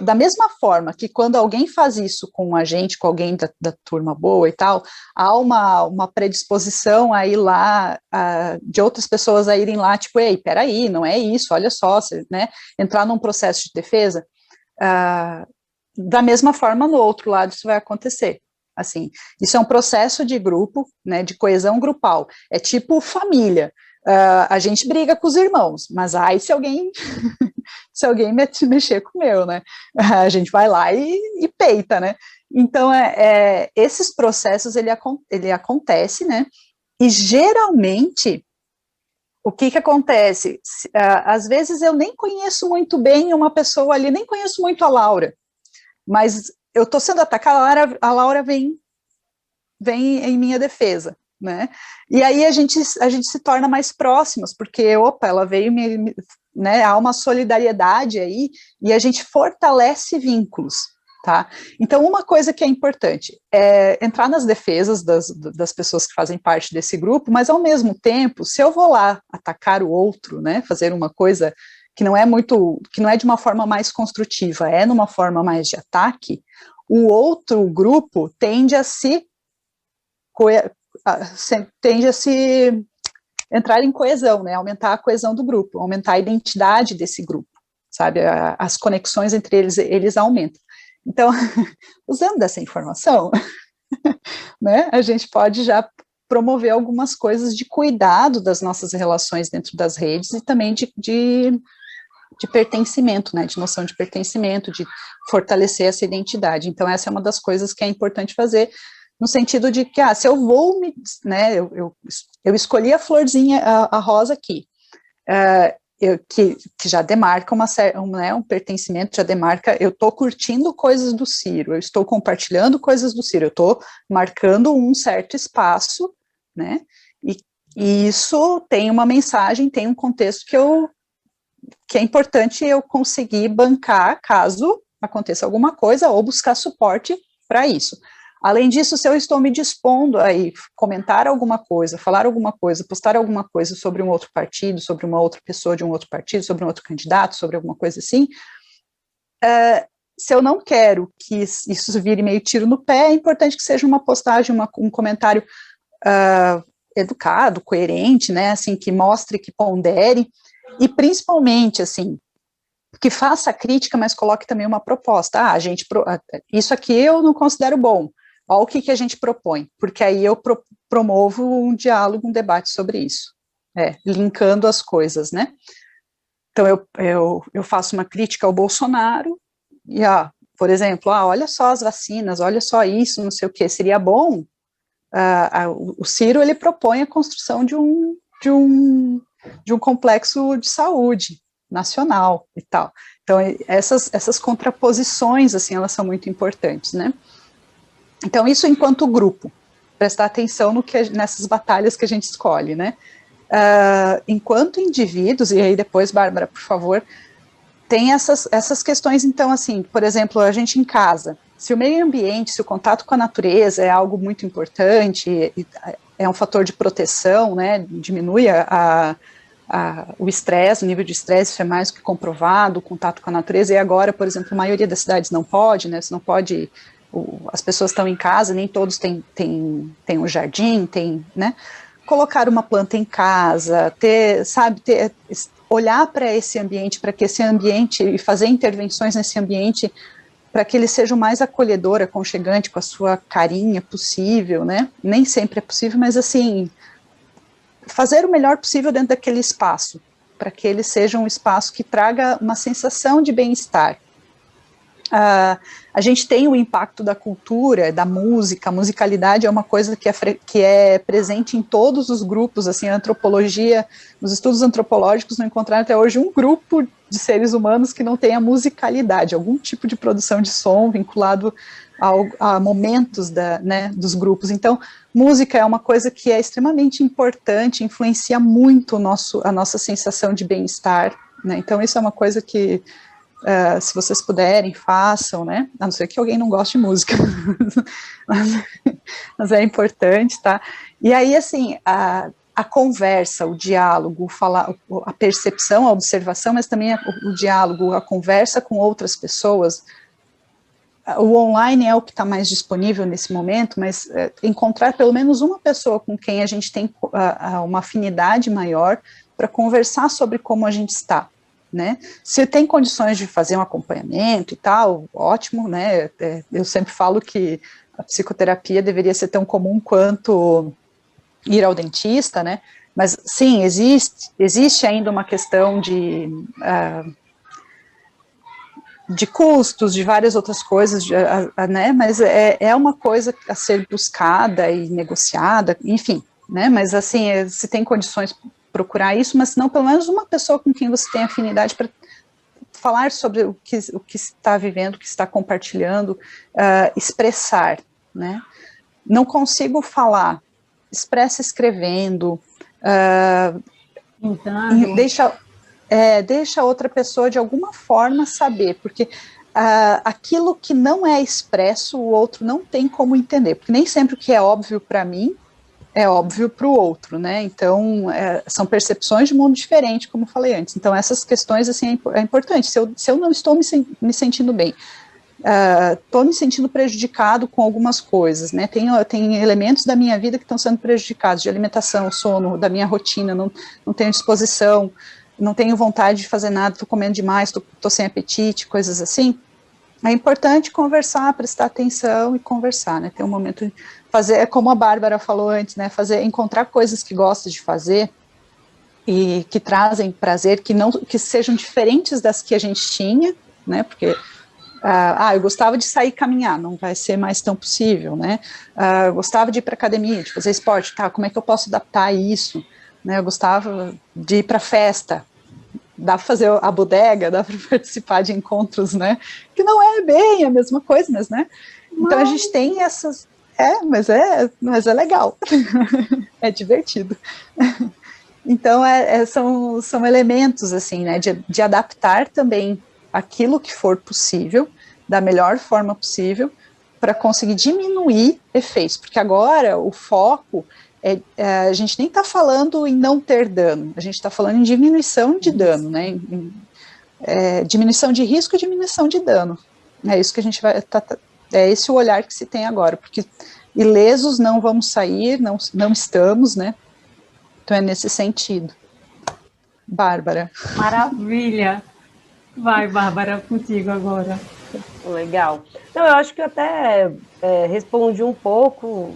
Da mesma forma que quando alguém faz isso com a gente, com alguém da turma boa e tal, há uma predisposição a ir lá, de outras pessoas a irem lá, tipo, ei, peraí, não é isso, olha só, né, entrar num processo de defesa, da mesma forma no outro lado isso vai acontecer. Assim, isso é um processo de grupo, né, de coesão grupal, é tipo família. A gente briga com os irmãos, mas aí se alguém mexer com o meu, né, a gente vai lá e peita, né, então esses processos, ele acontece, né, e geralmente, o que acontece, às vezes eu nem conheço muito bem uma pessoa ali, nem conheço muito a Laura, mas eu tô sendo atacada, a Laura vem em minha defesa, né, e aí a gente se torna mais próximos, porque, opa, ela veio né, há uma solidariedade aí, e a gente fortalece vínculos, tá? Então, uma coisa que é importante é entrar nas defesas das pessoas que fazem parte desse grupo, mas ao mesmo tempo, se eu vou lá atacar o outro, né, fazer uma coisa que não é de uma forma mais construtiva, é numa forma mais de ataque, o outro grupo tende a se entrar em coesão, né, aumentar a coesão do grupo, aumentar a identidade desse grupo, sabe, as conexões entre eles aumentam. Então, usando dessa informação, né, a gente pode já promover algumas coisas de cuidado das nossas relações dentro das redes e também de pertencimento, né, de noção de pertencimento, de fortalecer essa identidade. Então, essa é uma das coisas que é importante fazer, no sentido de que, se eu vou, né, eu escolhi a florzinha, a rosa aqui, que já demarca um pertencimento, já demarca, eu estou curtindo coisas do Ciro, eu estou compartilhando coisas do Ciro, eu estou marcando um certo espaço, né, e isso tem uma mensagem, tem um contexto que é importante eu conseguir bancar caso aconteça alguma coisa, ou buscar suporte para isso. Além disso, se eu estou me dispondo a comentar alguma coisa, falar alguma coisa, postar alguma coisa sobre um outro partido, sobre uma outra pessoa de um outro partido, sobre um outro candidato, sobre alguma coisa assim, se eu não quero que isso vire meio tiro no pé, é importante que seja uma postagem, um comentário educado, coerente, né, assim, que mostre, que pondere, e principalmente, assim, que faça a crítica, mas coloque também uma proposta. Gente, isso aqui eu não considero bom. Olha o que a gente propõe, porque aí eu promovo um diálogo, um debate sobre isso, linkando as coisas, né? Então, eu faço uma crítica ao Bolsonaro, e, por exemplo, olha só as vacinas, olha só isso, não sei o que, seria bom. O Ciro, ele propõe a construção de um complexo de saúde nacional e tal. Então, essas contraposições, assim, elas são muito importantes, né? Então, isso enquanto grupo, prestar atenção nessas batalhas que a gente escolhe, né? Enquanto indivíduos, e aí depois, Bárbara, por favor, tem essas questões, então, assim, por exemplo, a gente em casa, se o meio ambiente, se o contato com a natureza é algo muito importante, é um fator de proteção, né, diminui o estresse, o nível de estresse, isso é mais do que comprovado, o contato com a natureza, e agora, por exemplo, a maioria das cidades não pode, né, você não pode, as pessoas estão em casa, nem todos têm um jardim, né, colocar uma planta em casa, olhar para esse ambiente, para que esse ambiente, e fazer intervenções nesse ambiente, para que ele seja o mais acolhedor, aconchegante, com a sua carinha possível, né? Nem sempre é possível, mas assim, fazer o melhor possível dentro daquele espaço, para que ele seja um espaço que traga uma sensação de bem-estar. A gente tem o impacto da cultura, da música, a musicalidade é uma coisa que é presente em todos os grupos, assim, a antropologia, os estudos antropológicos não encontraram até hoje um grupo de seres humanos que não tenha musicalidade, algum tipo de produção de som vinculado a momentos dos grupos. Então, música é uma coisa que é extremamente importante, influencia muito a nossa sensação de bem-estar, né? Então, isso é uma coisa que se vocês puderem, façam, né? A não ser que alguém não goste de música, mas é importante, tá? E aí, assim, a conversa, o diálogo, a percepção, a observação, mas também o diálogo, a conversa com outras pessoas. O online é o que está mais disponível nesse momento, mas encontrar pelo menos uma pessoa com quem a gente tem uma afinidade maior para conversar sobre como a gente está. Né? Se tem condições de fazer um acompanhamento e tal, ótimo, né? Eu sempre falo que a psicoterapia deveria ser tão comum quanto ir ao dentista, né? Mas sim, existe ainda uma questão de custos, de várias outras coisas, né? Mas é uma coisa a ser buscada e negociada, enfim, né? Mas assim, se tem condições procurar isso, mas não pelo menos uma pessoa com quem você tem afinidade para falar sobre o que está vivendo, o que está compartilhando, expressar, né? Não consigo falar, expressa escrevendo, então, deixa outra pessoa de alguma forma saber, porque aquilo que não é expresso, o outro não tem como entender, porque nem sempre o que é óbvio para mim é óbvio para o outro, né? Então, são percepções de mundo diferente, como falei antes. Então, essas questões, assim, é importante. Se eu não estou me sentindo bem, estou me sentindo prejudicado com algumas coisas, né? Tem elementos da minha vida que estão sendo prejudicados, de alimentação, sono, da minha rotina, não tenho disposição, não tenho vontade de fazer nada, estou comendo demais, estou sem apetite, coisas assim. É importante conversar, prestar atenção e conversar, né? Ter um momento de fazer, como a Bárbara falou antes, né? Encontrar coisas que gosta de fazer e que trazem prazer, que sejam diferentes das que a gente tinha, né? Porque eu gostava de sair caminhar, não vai ser mais tão possível, né? Eu gostava de ir para academia, de fazer esporte, tá? Como é que eu posso adaptar isso? Né? Eu gostava de ir para festa. Dá para fazer a bodega, dá para participar de encontros, né? Que não é bem a mesma coisa, mas, né? Então a gente tem essas. Mas é legal. É divertido. Então são elementos, assim, né? De adaptar também aquilo que for possível, da melhor forma possível, para conseguir diminuir efeitos. Porque agora o foco. A gente nem está falando em não ter dano, a gente está falando em diminuição de dano, né? Diminuição de risco e diminuição de dano. É isso que a gente vai. É esse o olhar que se tem agora, porque ilesos não vamos sair, não estamos, né? Então é nesse sentido. Bárbara. maravilha. Vai, Bárbara, contigo agora. Legal. Não, eu acho que até respondi um pouco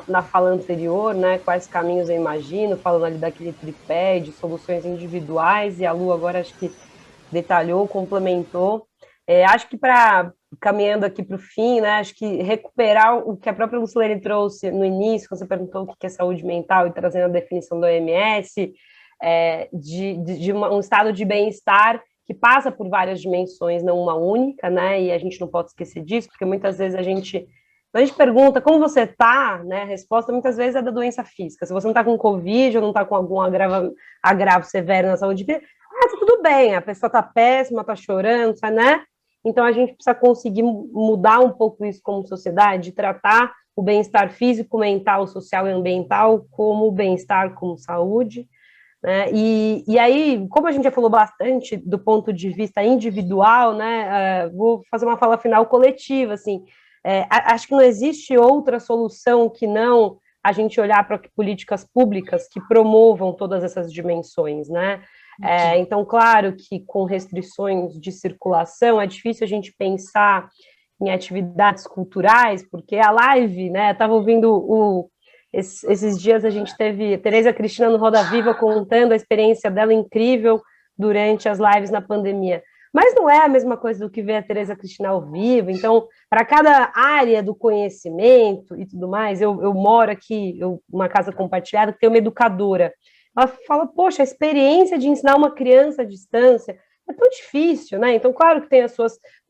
na fala anterior, né, quais caminhos eu imagino, falando ali daquele tripé de soluções individuais, e a Lu agora acho que detalhou, complementou. Acho que caminhando aqui para o fim, né, acho que recuperar o que a própria Lucilene trouxe no início, quando você perguntou o que é saúde mental e trazendo a definição da OMS, de um estado de bem-estar que passa por várias dimensões, não uma única, né? E a gente não pode esquecer disso, porque muitas vezes quando a gente pergunta como você está, né? A resposta muitas vezes é da doença física. Se você não está com Covid ou não está com algum agravo severo na saúde física, tá tudo bem, a pessoa está péssima, está chorando, né? Então a gente precisa conseguir mudar um pouco isso como sociedade, tratar o bem-estar físico, mental, social e ambiental como bem-estar, como saúde. Né? E aí, como a gente já falou bastante do ponto de vista individual, né, vou fazer uma fala final coletiva, assim, acho que não existe outra solução que não a gente olhar para políticas públicas que promovam todas essas dimensões, né? Então, claro que com restrições de circulação é difícil a gente pensar em atividades culturais, porque a live, né, estava ouvindo esses dias a gente teve Tereza Cristina no Roda Viva contando a experiência dela incrível durante as lives na pandemia. Mas não é a mesma coisa do que ver a Tereza Cristina ao vivo. Então, para cada área do conhecimento e tudo mais, eu moro aqui, uma casa compartilhada, que tem uma educadora. Ela fala, poxa, a experiência de ensinar uma criança à distância é tão difícil, né? Então, claro que tem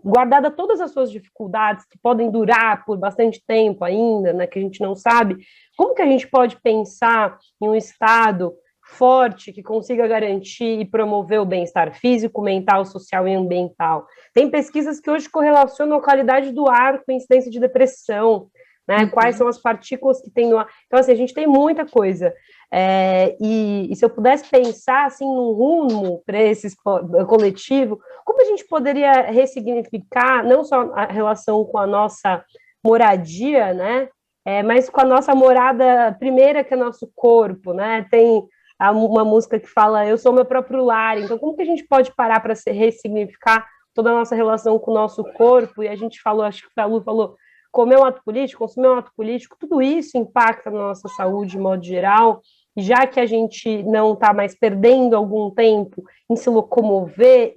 guardada todas as suas dificuldades, que podem durar por bastante tempo ainda, né? Que a gente não sabe. Como que a gente pode pensar em um Estado forte que consiga garantir e promover o bem-estar físico, mental, social e ambiental? Tem pesquisas que hoje correlacionam a qualidade do ar com a incidência de depressão, né? Quais são as partículas que tem no ar. Então, assim, a gente tem muita coisa. E se eu pudesse pensar assim num rumo para esse coletivo, como a gente poderia ressignificar não só a relação com a nossa moradia, né? Mas com a nossa morada primeira, que é nosso corpo, né? Tem uma música que fala, eu sou meu próprio lar. Então, como que a gente pode parar para ressignificar toda a nossa relação com o nosso corpo? E a gente falou, acho que a Lu falou, comer um ato político, consumir um ato político, tudo isso impacta na nossa saúde de modo geral. E já que a gente não está mais perdendo algum tempo em se locomover,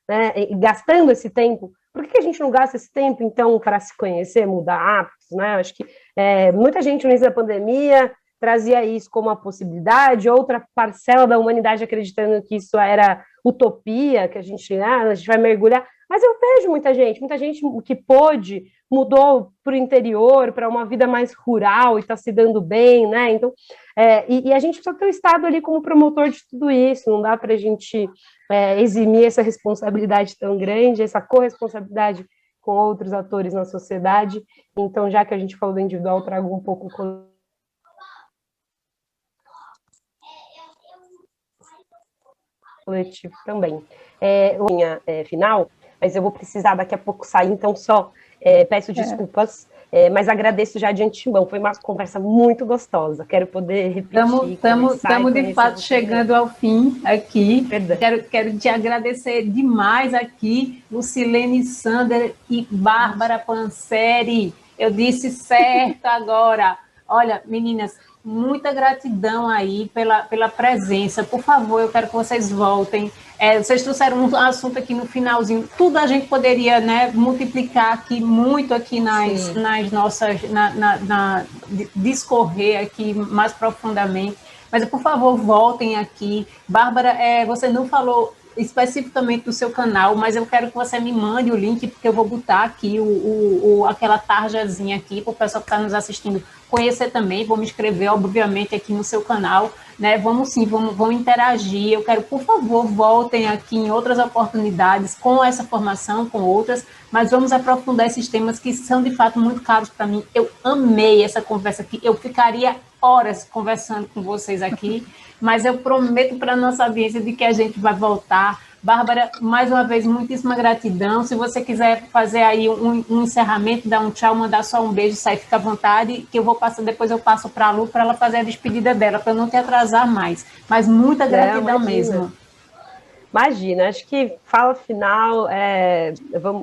né, gastando esse tempo, por que a gente não gasta esse tempo, então, para se conhecer, mudar hábitos, né? Acho que muita gente no início da pandemia trazia isso como uma possibilidade, outra parcela da humanidade acreditando que isso era utopia, que a gente vai mergulhar. Mas eu vejo muita gente que pôde, mudou para o interior, para uma vida mais rural e está se dando bem, né? Então, e a gente precisa ter o Estado ali como promotor de tudo isso, não dá para a gente eximir essa responsabilidade tão grande, essa corresponsabilidade com outros atores na sociedade. Então, já que a gente falou do individual, eu trago um pouco coletivo também. Minha final, mas eu vou precisar daqui a pouco sair, então só peço desculpas, mas agradeço já de antemão, foi uma conversa muito gostosa, quero poder repetir. Estamos de fato chegando ao fim aqui, quero te agradecer demais aqui, Lucilene Sander e Bárbara Panzeri, eu disse certo agora. Olha, meninas, muita gratidão aí pela presença. Por favor, eu quero que vocês voltem. Vocês trouxeram um assunto aqui no finalzinho. Tudo a gente poderia, né, multiplicar aqui muito aqui nas nossas... discorrer aqui mais profundamente. Mas, por favor, voltem aqui. Bárbara, você não falou especificamente do seu canal, mas eu quero que você me mande o link, porque eu vou botar aqui aquela tarjazinha aqui para o pessoal que está nos assistindo conhecer também, vou me inscrever, obviamente, aqui no seu canal, né? Vamos sim, vamos interagir. Eu quero, por favor, voltem aqui em outras oportunidades com essa formação, com outras, mas vamos aprofundar esses temas que são, de fato, muito caros para mim. Eu amei essa conversa aqui, eu ficaria horas conversando com vocês aqui, mas eu prometo para a nossa audiência de que a gente vai voltar. Bárbara, mais uma vez, muitíssima gratidão. Se você quiser fazer aí um encerramento, dar um tchau, mandar só um beijo, sair, fica à vontade, que depois eu passo para a Lu para ela fazer a despedida dela, para eu não te atrasar mais. Mas muita gratidão mesmo. Imagina, acho que fala final,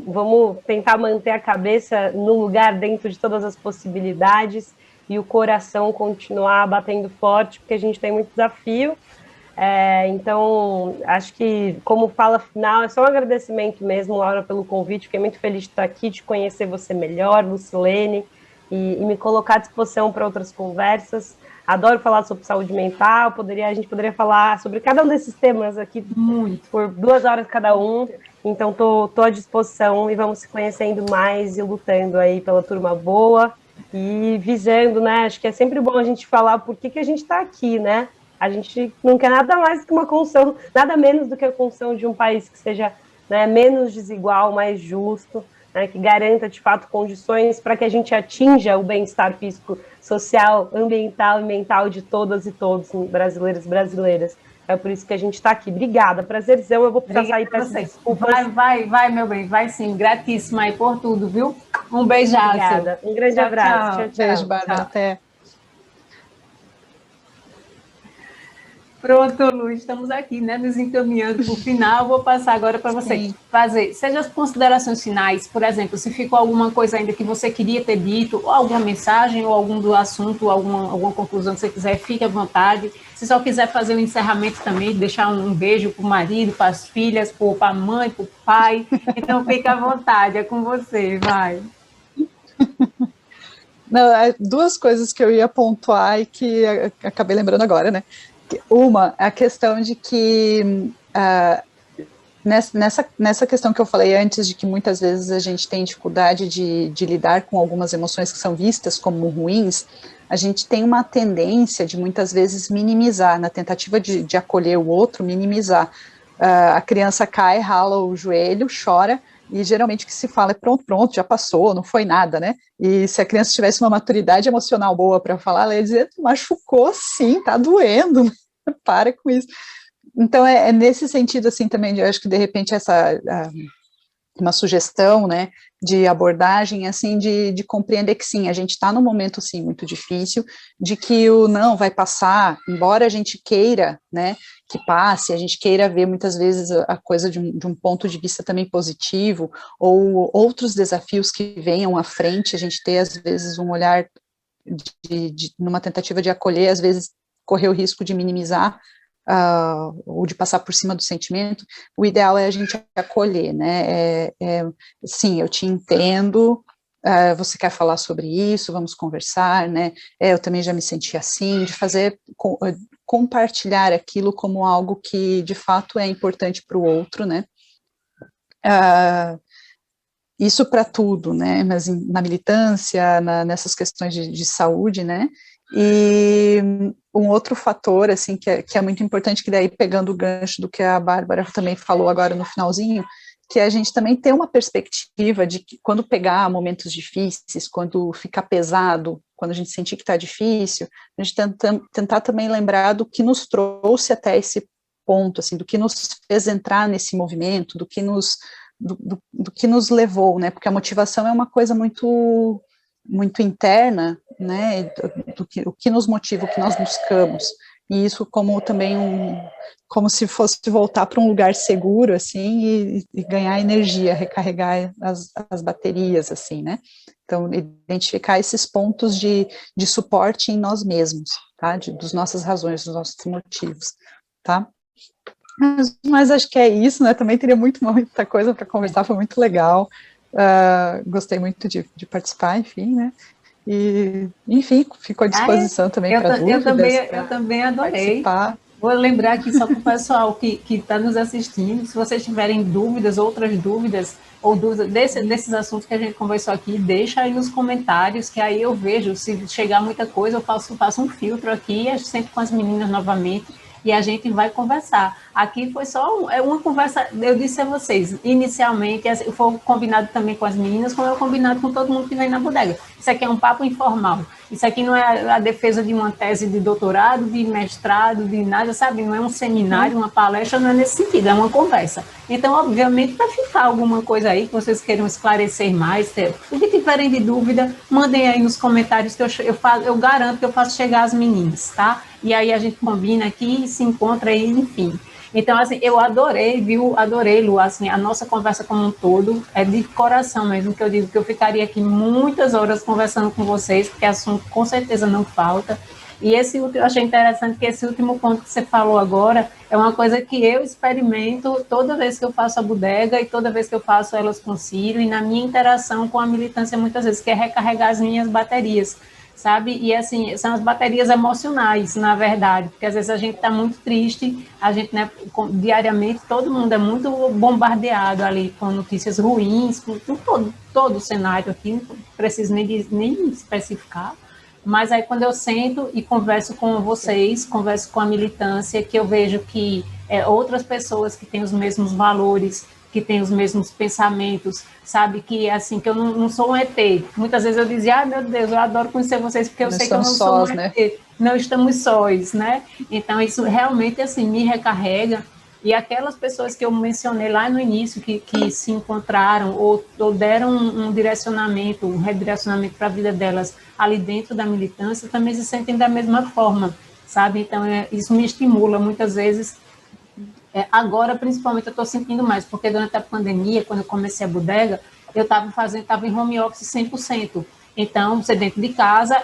vamos tentar manter a cabeça no lugar dentro de todas as possibilidades e o coração continuar batendo forte, porque a gente tem muito desafio. Então, acho que como fala final, é só um agradecimento mesmo, Laura, pelo convite. Fiquei muito feliz de estar aqui, de conhecer você melhor, Lucilene, e me colocar à disposição para outras conversas. Adoro falar sobre saúde mental, a gente poderia falar sobre cada um desses temas aqui por 2 horas cada um. Então, tô à disposição e vamos se conhecendo mais e lutando aí pela turma boa e visando, né? Acho que é sempre bom a gente falar por que a gente está aqui, né? A gente não quer nada mais que uma construção, nada menos do que a construção de um país que seja, né, menos desigual, mais justo, né, que garanta, de fato, condições para que a gente atinja o bem-estar físico, social, ambiental e mental de todas e todos, brasileiros e brasileiras. É por isso que a gente está aqui. Obrigada, prazerzão. Eu vou precisar sair para vocês. Vai, meu bem, vai sim. Gratíssima aí por tudo, viu? Um beijaço. Obrigada. Um grande abraço. Tchau. Beijo, Bárbara. Até. Pronto, Lu, estamos aqui, né, nos encaminhando para o final. Vou passar agora para você fazer, seja as considerações finais, por exemplo, se ficou alguma coisa ainda que você queria ter dito, ou alguma mensagem, ou algum do assunto, alguma conclusão que você quiser, fique à vontade. Se só quiser fazer um encerramento também, deixar um beijo para o marido, para as filhas, para a mãe, para o pai, então fique à vontade, é com você, vai. Não, 2 coisas que eu ia pontuar e que acabei lembrando agora, né? Uma, a questão de que nessa questão que eu falei antes, de que muitas vezes a gente tem dificuldade de lidar com algumas emoções que são vistas como ruins, a gente tem uma tendência de muitas vezes minimizar, na tentativa de acolher o outro, minimizar. A criança cai, rala o joelho, chora, e geralmente o que se fala é pronto, já passou, não foi nada, né? E se a criança tivesse uma maturidade emocional boa para falar, ela ia dizer, machucou sim, tá doendo, para com isso. Então é nesse sentido assim também, eu acho que de repente uma sugestão, né, de abordagem, assim, de compreender que sim, a gente está num momento, sim, muito difícil, de que o não vai passar, embora a gente queira, né, que passe, a gente queira ver muitas vezes a coisa de um ponto de vista também positivo, ou outros desafios que venham à frente, a gente ter, às vezes, um olhar numa tentativa de acolher, às vezes, correr o risco de minimizar, ou de passar por cima do sentimento. O ideal é a gente acolher, né, sim, eu te entendo, você quer falar sobre isso, vamos conversar, né, eu também já me senti assim, de fazer, compartilhar aquilo como algo que, de fato, é importante para o outro, né, isso para tudo, né, mas na militância, nessas questões de saúde, né, e um outro fator, assim, que é muito importante, que daí pegando o gancho do que a Bárbara também falou agora no finalzinho, que a gente também tem uma perspectiva de que quando pegar momentos difíceis, quando ficar pesado, quando a gente sentir que está difícil, a gente tentar também lembrar do que nos trouxe até esse ponto, assim, do que nos fez entrar nesse movimento, do que nos levou, né, porque a motivação é uma coisa muito interna, né, o que nos motiva, o que nós buscamos, e isso como também como se fosse voltar para um lugar seguro, assim, e ganhar energia, recarregar as baterias, assim, né, então identificar esses pontos de suporte em nós mesmos, tá, dos nossas razões, dos nossos motivos, tá. Mas acho que é isso, né, também teria muita coisa para conversar, foi muito legal, gostei muito de participar, enfim, né, e, enfim, fico à disposição também para dúvidas. Eu também adorei. Participar. Vou lembrar aqui só para o pessoal que está nos assistindo, se vocês tiverem dúvidas, outras dúvidas, ou dúvidas desses assuntos que a gente conversou aqui, deixa aí nos comentários, que aí eu vejo, se chegar muita coisa, eu faço um filtro aqui, sempre com as meninas novamente, e a gente vai conversar. Aqui foi só uma conversa, eu disse a vocês, inicialmente, foi combinado também com as meninas, como é combinado com todo mundo que vem na bodega. Isso aqui é um papo informal. Isso aqui não é a defesa de uma tese de doutorado, de mestrado, de nada, sabe? Não é um seminário, uma palestra, não é nesse sentido, é uma conversa. Então, obviamente, vai ficar alguma coisa aí que vocês queiram esclarecer mais, o que tiverem de dúvida, mandem aí nos comentários que eu garanto que eu faço chegar às meninas, tá? E aí a gente combina aqui, se encontra aí, enfim. Então, assim, eu adorei, viu? Adorei, Lu, assim, a nossa conversa como um todo, é de coração mesmo, que eu digo que eu ficaria aqui muitas horas conversando com vocês, porque assunto com certeza não falta. E esse último, eu achei interessante que esse último ponto que você falou agora é uma coisa que eu experimento toda vez que eu faço a bodega e toda vez que eu faço elas com Ciro e na minha interação com a militância muitas vezes, que é recarregar as minhas baterias, sabe? E assim, são as baterias emocionais, na verdade, porque às vezes a gente está muito triste, a gente, né, diariamente, todo mundo é muito bombardeado ali com notícias ruins, com todo o cenário aqui, não preciso nem especificar. Mas aí quando eu sento e converso com vocês, converso com a militância, que eu vejo que outras pessoas que têm os mesmos valores, que têm os mesmos pensamentos, sabe, que assim, que eu não sou um ET. Muitas vezes eu dizia, meu Deus, eu adoro conhecer vocês, porque eu sei que eu não sou um ET, não estamos sós, né? Então isso realmente, assim, me recarrega. E aquelas pessoas que eu mencionei lá no início, que se encontraram ou deram um direcionamento, um redirecionamento para a vida delas ali dentro da militância, também se sentem da mesma forma, sabe? Então, isso me estimula muitas vezes. Agora, principalmente, eu estou sentindo mais, porque durante a pandemia, quando eu comecei a bodega, eu estava em home office 100%. Então, você dentro de casa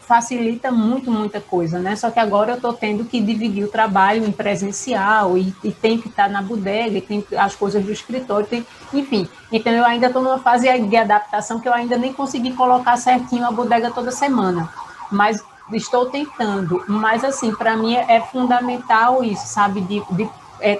facilita muita coisa, né? Só que agora eu estou tendo que dividir o trabalho em presencial e tem que estar na bodega, e tem as coisas do escritório, enfim. Então, eu ainda estou numa fase de adaptação que eu ainda nem consegui colocar certinho a bodega toda semana. Mas estou tentando. Mas, assim, para mim é fundamental isso, sabe? De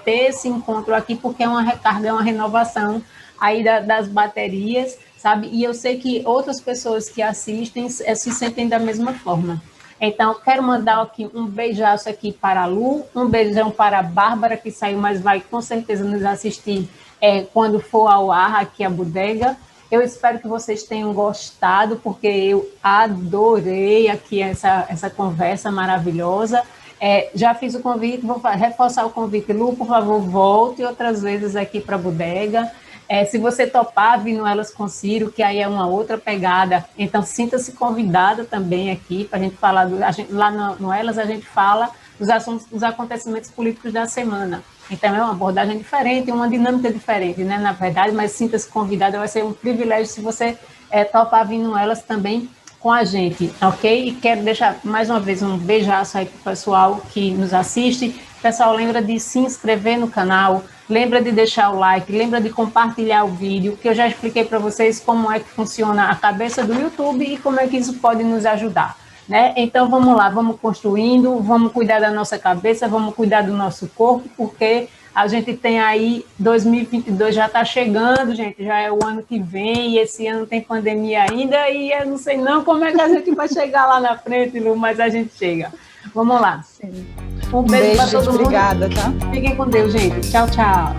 ter esse encontro aqui, porque é uma recarga, é uma renovação aí das baterias, sabe? E eu sei que outras pessoas que assistem se sentem da mesma forma. Então, quero mandar aqui um beijaço aqui para a Lu, um beijão para a Bárbara, que saiu, mas vai com certeza nos assistir quando for ao ar aqui a bodega. Eu espero que vocês tenham gostado, porque eu adorei aqui essa conversa maravilhosa. Já fiz o convite, vou reforçar o convite. Lu, por favor, volte outras vezes aqui para a bodega. Se você topar vir no Elas com Ciro, que aí é uma outra pegada, então sinta-se convidada também aqui para a gente falar, lá no Elas a gente fala dos assuntos, dos acontecimentos políticos da semana. Então é uma abordagem diferente, uma dinâmica diferente, né, na verdade, mas sinta-se convidada, vai ser um privilégio se você topar vir no Elas também com a gente, ok? E quero deixar mais uma vez um beijaço aí para o pessoal que nos assiste. Pessoal, lembra de se inscrever no canal, lembra de deixar o like, lembra de compartilhar o vídeo, que eu já expliquei para vocês como é que funciona a cabeça do YouTube e como é que isso pode nos ajudar, né? Então vamos lá, vamos construindo, vamos cuidar da nossa cabeça, vamos cuidar do nosso corpo, porque a gente tem aí 2022 já está chegando, gente, já é o ano que vem, e esse ano tem pandemia ainda, e eu não sei não como é que a gente vai chegar lá na frente, Lu, mas a gente chega. Vamos lá. Sim. Um beijo para todo mundo. Obrigada, tá? Fiquem com Deus, gente. Tchau, tchau.